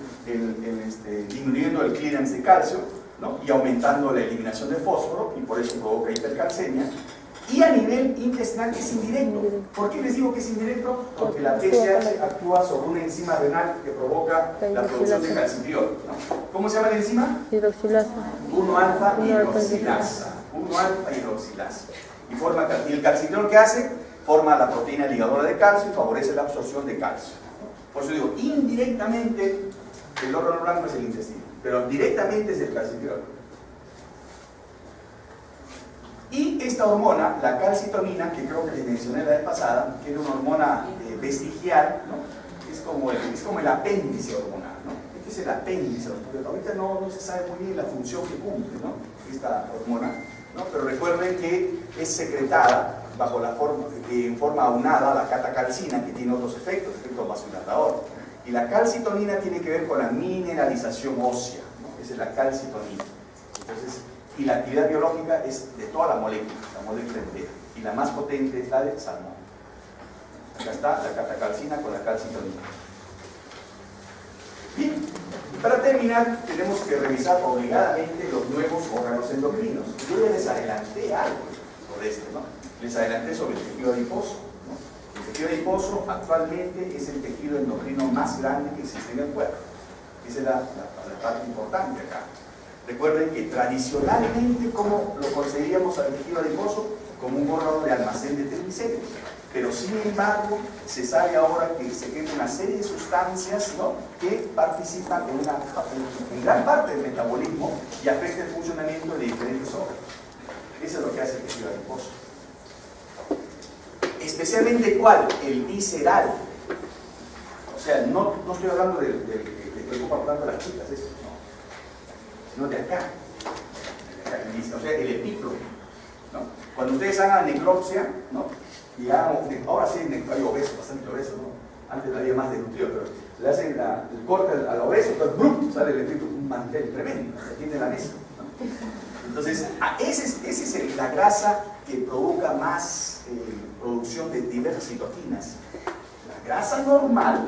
disminuyendo el clearance de calcio, ¿no? Y aumentando la eliminación de fósforo, y por eso provoca hipercalcemia. Y a nivel intestinal es indirecto. ¿Por qué les digo que es indirecto? Porque la TSH actúa sobre una enzima renal que provoca la producción de calcitriol, ¿no? ¿Cómo se llama la enzima? Hidroxilasa. 1-alfa hidroxilasa. 1-alfa hidroxilasa. Y el calcitriol, ¿qué hace? Forma la proteína ligadora de calcio y favorece la absorción de calcio. Por eso digo, indirectamente el órgano blanco es el intestino, pero directamente es el calcitriol. Y esta esta hormona, la calcitonina, que creo que les mencioné la vez pasada, que era una hormona vestigial, ¿no? Es como el apéndice hormonal, ¿no? Este es el apéndice hormonal. Ahorita no se sabe muy bien la función que cumple, ¿no? Esta hormona, ¿no? Pero recuerden que es secretada bajo la forma, en forma aunada, la catacalcina, que tiene otros efectos, efecto vasodilatador. Y la calcitonina tiene que ver con la mineralización ósea, ¿no? Esa es la calcitonina. Entonces, y la actividad biológica es de toda la molécula entera. Y la más potente es la de salmón. Acá está la catacalcina con la calcitonina. Bien, para terminar tenemos que revisar obligadamente los nuevos órganos endocrinos. Yo ya les adelanté algo sobre esto, ¿no? Les adelanté sobre el tejido adiposo, ¿no? El tejido adiposo actualmente es el tejido endocrino más grande que existe en el cuerpo. Esa es la parte importante acá. Recuerden que tradicionalmente, ¿cómo lo concebíamos al tejido adiposo? Como un órgano de almacén de triglicéridos. Pero sin embargo, se sabe ahora que se crean una serie de sustancias, ¿no?, que participan en gran parte del metabolismo y afectan el funcionamiento de diferentes órganos. Eso es lo que hace el tejido adiposo. Especialmente, ¿cuál? El visceral. O sea, no estoy hablando del que preocupa tanto a las chicas, esto, no, sino de acá. O sea, el epíplomo, ¿no? Cuando ustedes hagan necropsia, ¿no?, y ahora sí hay obesos, bastante obesos, ¿no? Antes había más desnutrido, pero le hacen el corte al obeso, entonces ¡brum!, sale el efecto, un mantel tremendo, se tiene la mesa, ¿no? Entonces, esa es la grasa que provoca más producción de diversas citoquinas. La grasa normal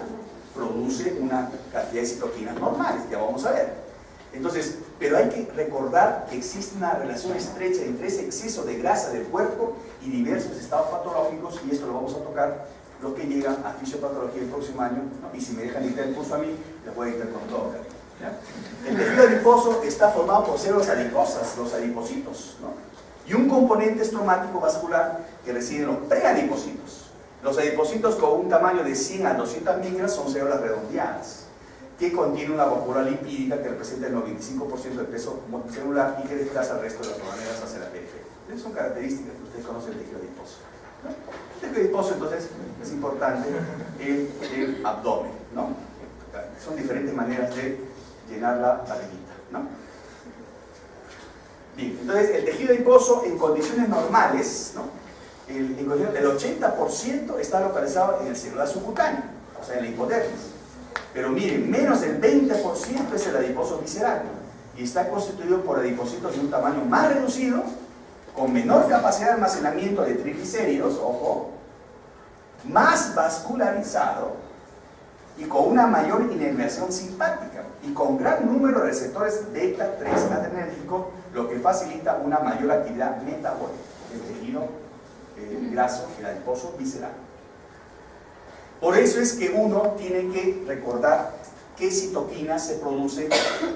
produce una cantidad de citoquinas normales, ya vamos a ver. Entonces, pero hay que recordar que existe una relación estrecha entre ese exceso de grasa del cuerpo y diversos estados patológicos, y esto lo vamos a tocar los que llegan a fisiopatología el próximo año, ¿no? Y si me dejan dictar el curso a mí, les voy a dictar con todo, ¿ya? El tejido adiposo está formado por células adiposas, los adipocitos, ¿no? Y un componente estromático vascular que reside en los preadipocitos. Los adipocitos con un tamaño de 100 a 200 micras son células redondeadas, que contiene una vacuola lipídica que representa el 95% del peso celular y que desplaza el resto de las organelas hacia la periferia. Esas son características que ustedes conocen del tejido adiposo, ¿no? El tejido adiposo, entonces, es importante el abdomen, ¿no? Son diferentes maneras de llenar la barriguita, ¿no? Bien, entonces el tejido adiposo en condiciones normales, ¿no?, el 80% está localizado en el celular subcutáneo, o sea, en la hipodermis. Pero miren, menos del 20% es el adiposo visceral, y está constituido por adipocitos de un tamaño más reducido, con menor capacidad de almacenamiento de triglicéridos, ojo, más vascularizado y con una mayor inervación simpática y con gran número de receptores beta 3 adrenérgicos, lo que facilita una mayor actividad metabólica del tejido graso, el adiposo visceral. Por eso es que uno tiene que recordar qué citoquinas se producen,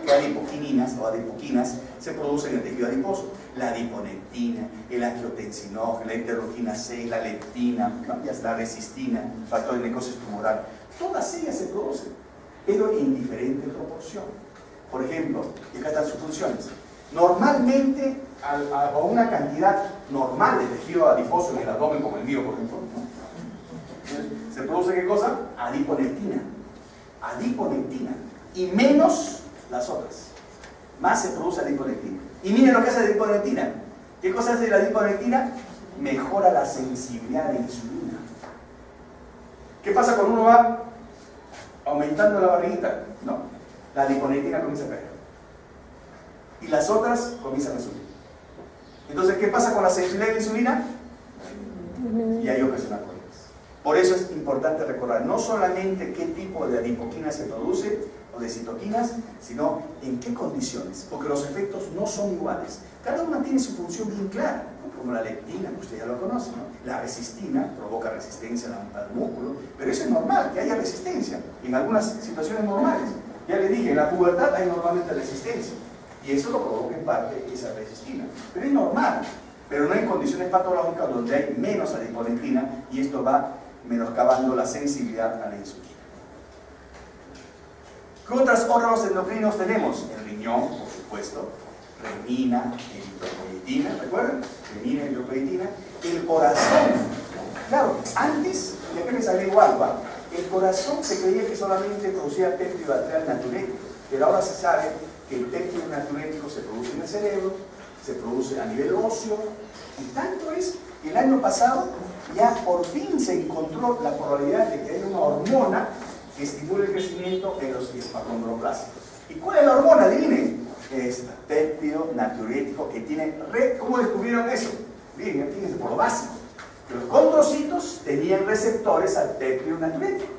qué adipoquininas o adipoquinas se producen en el tejido adiposo. La adiponectina, el angiotensinógeno, la interleuquina 6, la leptina, ¿no?, la resistina, factor de necrosis tumoral. Todas ellas se producen, pero en diferente proporción. Por ejemplo, y acá están sus funciones. Normalmente, a una cantidad normal de tejido adiposo en el abdomen, como el mío, por ejemplo, ¿no?, se produce, ¿qué cosa? Adiponectina. Adiponectina. Y menos las otras. Más se produce adiponectina. Y miren lo que hace la adiponectina. ¿Qué cosa hace la adiponectina? Mejora la sensibilidad de insulina. ¿Qué pasa cuando uno va aumentando la barriguita? ¿No? La adiponectina comienza a caer. Y las otras comienzan a subir. Entonces, ¿qué pasa con la sensibilidad de la insulina? Y hay ocasiones crónicas. Por eso es importante recordar no solamente qué tipo de adipoquina se produce o de citoquinas, sino en qué condiciones, porque los efectos no son iguales. Cada una tiene su función bien clara, ¿no?, como la leptina, que usted ya lo conoce, ¿no? La resistina provoca resistencia al músculo, pero eso es normal, que haya resistencia en algunas situaciones normales. Ya le dije, en la pubertad hay normalmente resistencia, y eso lo provoca en parte esa resistina, pero es normal. Pero no en condiciones patológicas donde hay menos adiponectina, y esto va menoscabando la sensibilidad a la insulina. ¿Qué otros órganos endocrinos tenemos? El riñón, por supuesto, renina, eritropoyetina. eritropoyetina, ¿recuerdan? Remina, eritropoyetina. El corazón, claro, antes, y acá me salió igual, ¿va? El corazón se creía que solamente producía péptido arterial natriurético, pero ahora se sabe que el péptido natriurético se produce en el cerebro, se produce a nivel óseo, y tanto es que el año pasado ya por fin se encontró la probabilidad de que haya una hormona que estimule el crecimiento en los espermatozoides. ¿Y cuál es la hormona? Adivinen. Esta, péptido natriurético, que tiene ¿cómo descubrieron eso? Miren, fíjense, por lo básico. Los condrocitos tenían receptores al péptido natriurético.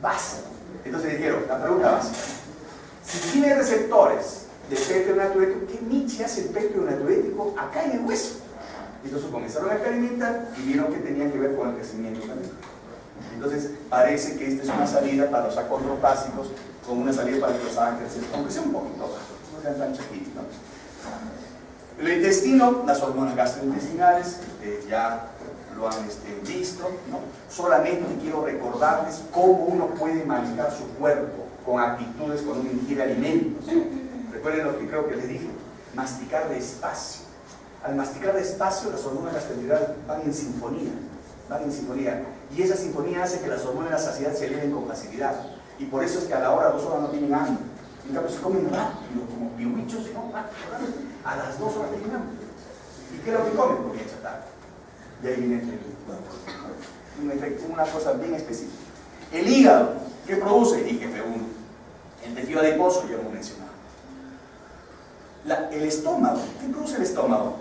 Básico. Entonces dijeron, la pregunta básica. Si tiene receptores de péptido natriurético, ¿qué niche hace el péptido natriurético acá en el hueso? Entonces comenzaron a experimentar y vieron que tenía que ver con el crecimiento también. Entonces parece que esta es una salida para los acondropásicos, con una salida para que los hagan crecer, aunque sea un poquito más, no sean tan chiquitos, ¿no? El intestino, las hormonas gastrointestinales, ya lo han visto, ¿no? Solamente quiero recordarles cómo uno puede manejar su cuerpo con actitudes cuando uno ingiere alimentos. Recuerden lo que creo que les dije, masticar despacio. Al masticar despacio, las hormonas gastrointestinales van en sinfonía, y esa sinfonía hace que las hormonas de la saciedad se eleven con facilidad, y por eso es que a la hora 2 horas no tienen hambre. En cambio se comen rápido, como pihuichos, ¿no? A las 2 horas tienen hambre. ¿Y qué es lo que comen? Comida chatarra. Y ahí viene un efecto, una cosa bien específica. El hígado, ¿qué produce? IGF-1. El tejido adiposo, ya hemos mencionado. El estómago, ¿qué produce el estómago?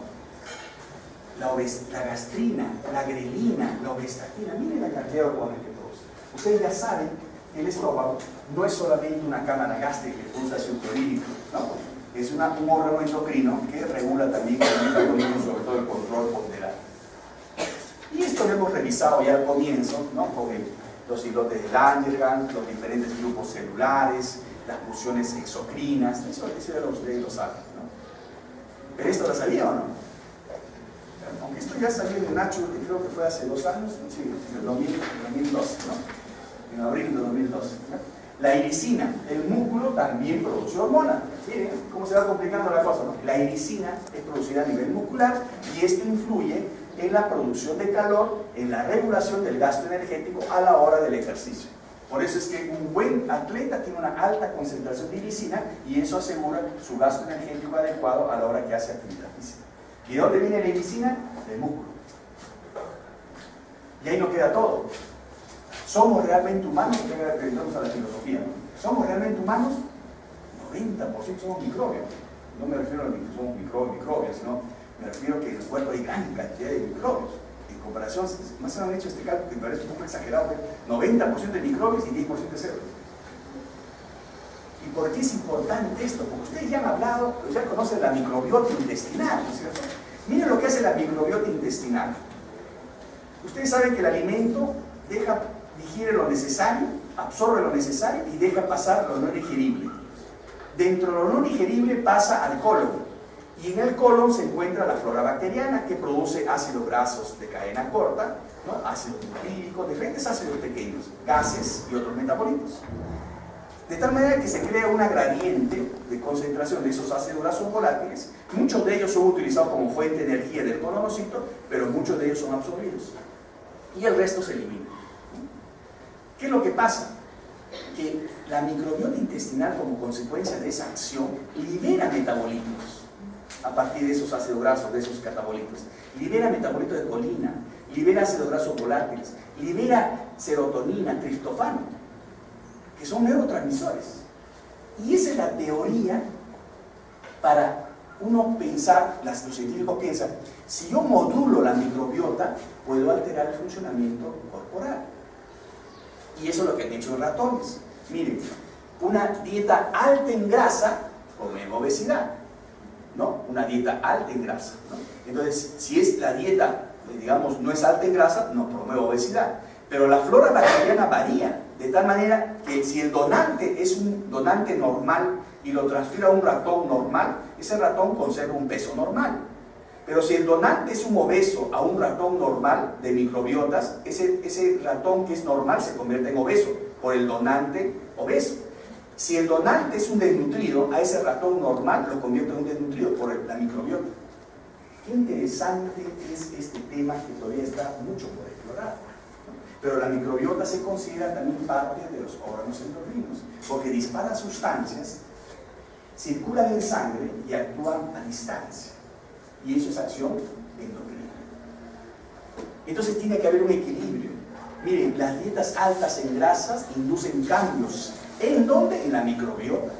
La gastrina, la grelina, la obestatina. Miren la cantidad de hormonas que produce. Ustedes ya saben que el estómago no es solamente una cámara gástrica que produce ácido clorhídrico, ¿no? Es un órgano endocrino que regula también el metabolismo, sobre todo el control ponderal. Y esto lo hemos revisado ya al comienzo, ¿no? Con los islotes de Langerhans, los diferentes grupos celulares, las pulsiones exocrinas, eso ya ustedes lo saben, ¿no? ¿Pero esto lo sabía o no? Aunque esto ya salió de Nacho, que creo que fue hace 2 años, sí, en el 2012, ¿no? En abril de 2012. ¿no? La iricina, el músculo también produce hormona. Miren cómo se va complicando la cosa, ¿no? La iricina es producida a nivel muscular y esto influye en la producción de calor, en la regulación del gasto energético a la hora del ejercicio. Por eso es que un buen atleta tiene una alta concentración de iricina y eso asegura su gasto energético adecuado a la hora que hace actividad física. ¿Y de dónde viene la iricina? Del músculo. Y ahí no queda todo. ¿Somos realmente humanos? Entramos a la filosofía, ¿no? ¿Somos realmente humanos? 90% somos microbios. No me refiero a que somos microbios, sino me refiero a que en el cuerpo hay gran cantidad de microbios. En comparación, más se han hecho este cálculo que me parece un poco exagerado, 90% de microbios y 10% de células. ¿Y por qué es importante esto? Porque ustedes ya han hablado, ya conocen la microbiota intestinal, ¿no es cierto? Miren lo que hace la microbiota intestinal. Ustedes saben que el alimento digiere lo necesario, absorbe lo necesario y deja pasar lo no digerible. Dentro de lo no digerible pasa al colon. Y en el colon se encuentra la flora bacteriana que produce ácidos grasos de cadena corta, ¿no? Ácidos nucleicos, diferentes ácidos pequeños, gases y otros metabolitos. De tal manera que se crea una gradiente de concentración de esos ácidos grasos volátiles. Muchos de ellos son utilizados como fuente de energía del colonocito, pero muchos de ellos son absorbidos. Y el resto se elimina. ¿Qué es lo que pasa? Que la microbiota intestinal, como consecuencia de esa acción, libera metabolitos a partir de esos ácidos grasos, de esos catabolitos. Libera metabolitos de colina, libera ácidos grasos volátiles, libera serotonina, triptofano, que son neurotransmisores. Y esa es la teoría para uno pensar, los científicos piensan, si yo modulo la microbiota, puedo alterar el funcionamiento corporal. Y eso es lo que han hecho los ratones. Miren, una dieta alta en grasa promueve obesidad, ¿no? Una dieta alta en grasa, ¿no? Entonces, si es la dieta, digamos, no es alta en grasa, no promueve obesidad. Pero la flora bacteriana varía, de tal manera que si el donante es un donante normal y lo transfiere a un ratón normal, ese ratón conserva un peso normal. Pero si el donante es un obeso a un ratón normal de microbiotas, ese ratón que es normal se convierte en obeso por el donante obeso. Si el donante es un desnutrido, a ese ratón normal lo convierte en un desnutrido por la microbiota. Qué interesante es este tema que todavía está mucho por explorar. Pero la microbiota se considera también parte de los órganos endocrinos, porque dispara sustancias, circulan en sangre y actúan a distancia. Y eso es acción endocrina. Entonces tiene que haber un equilibrio. Miren, las dietas altas en grasas inducen cambios. ¿En dónde? En la microbiota.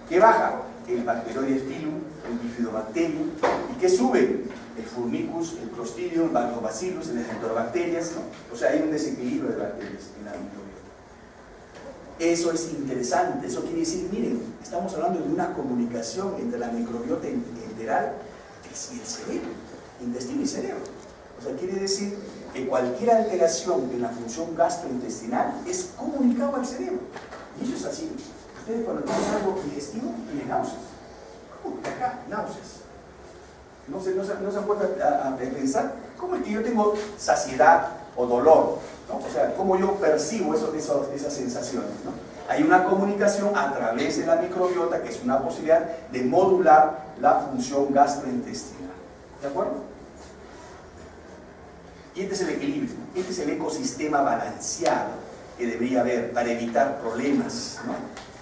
¿Qué baja? El Bacteroides filum, el Bifidobacterium. ¿Y qué sube? El Firmicus, el Clostridium, el Lactobacillus, el Enterobacterias, ¿no? O sea, hay un desequilibrio de bacterias en la microbiota. Eso es interesante. Eso quiere decir, miren, estamos hablando de una comunicación entre la microbiota enteral y el cerebro, intestino y cerebro. O sea, quiere decir que cualquier alteración en la función gastrointestinal es comunicado al cerebro. Y eso es así. Ustedes cuando tienen algo digestivo, tienen náuseas. Acá, náuseas. No se han puesto a pensar cómo es que yo tengo saciedad o dolor, ¿no? O sea, cómo yo percibo esas sensaciones, ¿no? Hay una comunicación a través de la microbiota que es una posibilidad de modular la función gastrointestinal. ¿De acuerdo? Y este es el equilibrio, este es el ecosistema balanceado que debería haber para evitar problemas, ¿no?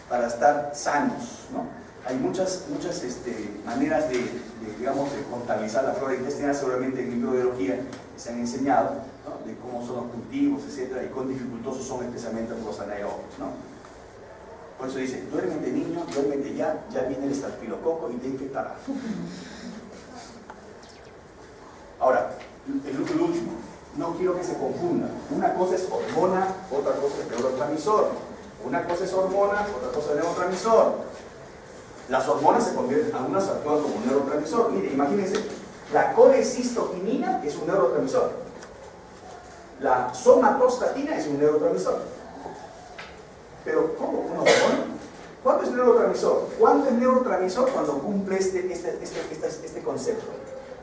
Para estar sanos, ¿no? Hay muchas maneras digamos, de contabilizar la flora intestinal, seguramente en microbiología que se han enseñado, ¿no? De cómo son los cultivos, etcétera, y cuán dificultosos son especialmente los anaerobios, ¿no? Por eso dice, duérmete niño, duérmete ya viene el estafilococo y te infectará. Ahora, el último, no quiero que se confunda. Una cosa es hormona, otra cosa es neurotransmisor. Una cosa es hormona, otra cosa es neurotransmisor. Las hormonas se convierten, algunas actúan como un neurotransmisor. Mire, imagínense, la colecistoquinina es un neurotransmisor. La somatostatina es un neurotransmisor. Pero, ¿cómo? ¿Una hormona? ¿Cuándo es neurotransmisor? ¿Cuándo es neurotransmisor? Cuando cumple este concepto.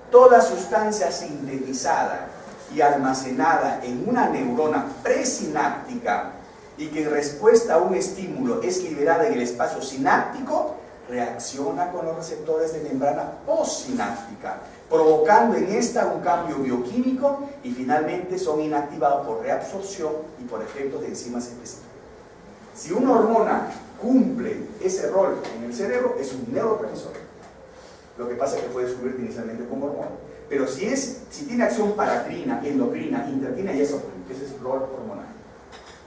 Toda sustancia sintetizada y almacenada en una neurona presináptica y que en respuesta a un estímulo es liberada en el espacio sináptico, reacciona con los receptores de membrana postsináptica, provocando en esta un cambio bioquímico y finalmente son inactivados por reabsorción y por efectos de enzimas específicas. Si una hormona cumple ese rol en el cerebro, es un neurotransmisor. Lo que pasa es que fue descubierto inicialmente como hormona. Pero si tiene acción paracrina, endocrina, intercrina, y eso, ese es el rol hormonal.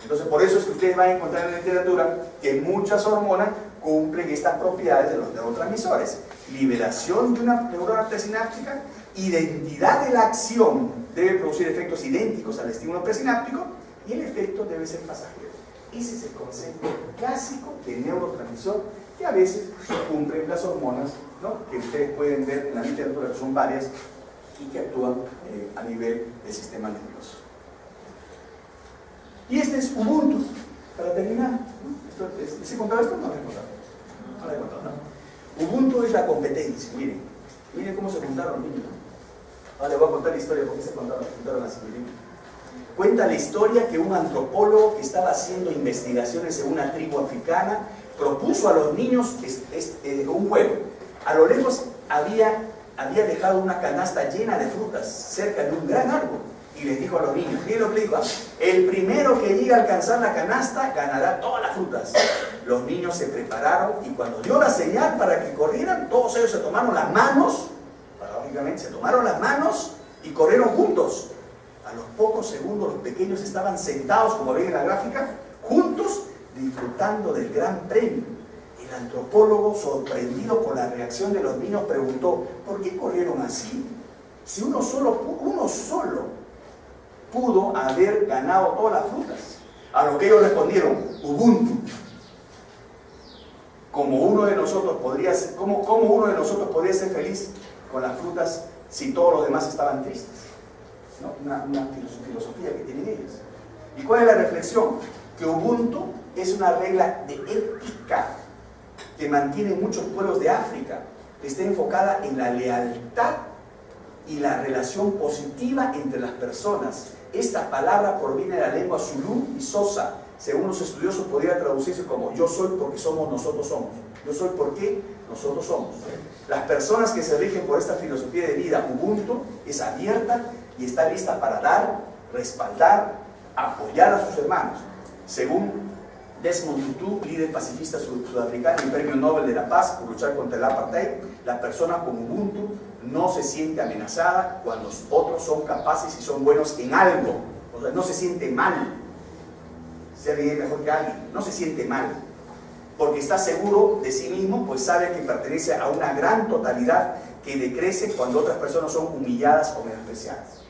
Entonces, por eso es que ustedes van a encontrar en la literatura que muchas hormonas cumplen estas propiedades de los neurotransmisores. Liberación de una neurona presináptica, identidad de la acción debe producir efectos idénticos al estímulo presináptico y el efecto debe ser pasajero. Ese es el concepto clásico de neurotransmisor que a veces cumplen las hormonas, ¿no? Que ustedes pueden ver en la literatura, que son varias y que actúan a nivel del sistema nervioso. Y este es Ubuntu, para terminar. ¿Se contaba esto? No lo he contado. No lo he contado, ¿no? Ubuntu es la competencia. Miren cómo se juntaron los niños. Ahora les voy a contar la historia, por qué se juntaron así. Cuenta la historia que un antropólogo que estaba haciendo investigaciones en una tribu africana propuso a los niños un juego. A lo lejos había dejado una canasta llena de frutas cerca de un gran árbol y les dijo a los niños, ¿qué es lo que dijo? El primero que llegue a alcanzar la canasta ganará todas las frutas. Los niños se prepararon y cuando dio la señal para que corrieran, todos ellos se tomaron las manos, paradójicamente se tomaron las manos y corrieron juntos. A los pocos segundos los pequeños estaban sentados, como ven en la gráfica, juntos disfrutando del gran premio. El antropólogo, sorprendido por la reacción de los niños, preguntó, ¿por qué corrieron así? Si uno solo pudo haber ganado todas las frutas. A lo que ellos respondieron, Ubuntu. ¿Cómo uno de nosotros podría ser feliz con las frutas si todos los demás estaban tristes? ¿No? Una filosofía que tienen ellos. ¿Y cuál es la reflexión? Que Ubuntu es una regla de ética que mantiene muchos pueblos de África, que está enfocada en la lealtad y la relación positiva entre las personas. Esta palabra proviene de la lengua zulú y sosa. Según los estudiosos podría traducirse como yo soy porque somos, nosotros somos. Yo soy porque nosotros somos. Las personas que se rigen por esta filosofía de vida Ubuntu es abierta y está lista para dar, respaldar, apoyar a sus hermanos. Según Desmond Tutu, líder pacifista sudafricano y premio Nobel de la Paz por luchar contra el apartheid, la persona con Ubuntu no se siente amenazada cuando otros son capaces y son buenos en algo. O sea, no se siente mal. Si alguien es mejor que alguien, no se siente mal. Porque está seguro de sí mismo, pues sabe que pertenece a una gran totalidad que decrece cuando otras personas son humilladas o menospreciadas.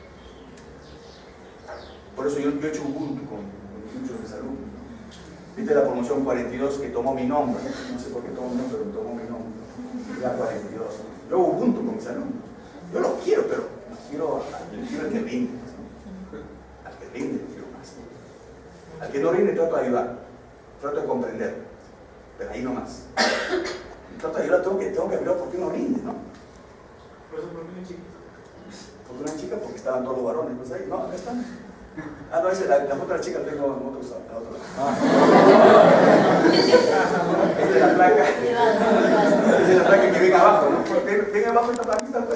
Por eso yo he hecho Ubuntu con muchos de mis alumnos. Viste la promoción 42 que tomó mi nombre, no sé por qué tomó mi nombre, pero tomó mi nombre. La 42. Luego Ubuntu con mis alumnos. Yo los quiero, pero quiero al que rinde. Al que rinde quiero más. Al que no rinde trato de ayudar, trato de comprender, pero ahí no más. Trato de ayudar, tengo que ayudar porque no rinde, ¿no? Por eso, ¿por qué una chica? Porque una chica, porque estaban todos los varones, pues ahí, no, acá están. Ah, no, esa, la foto de la chica la tengo en otro lado. Esa es la placa. Esa es la placa que ven abajo, ¿no? Ven abajo esta placa.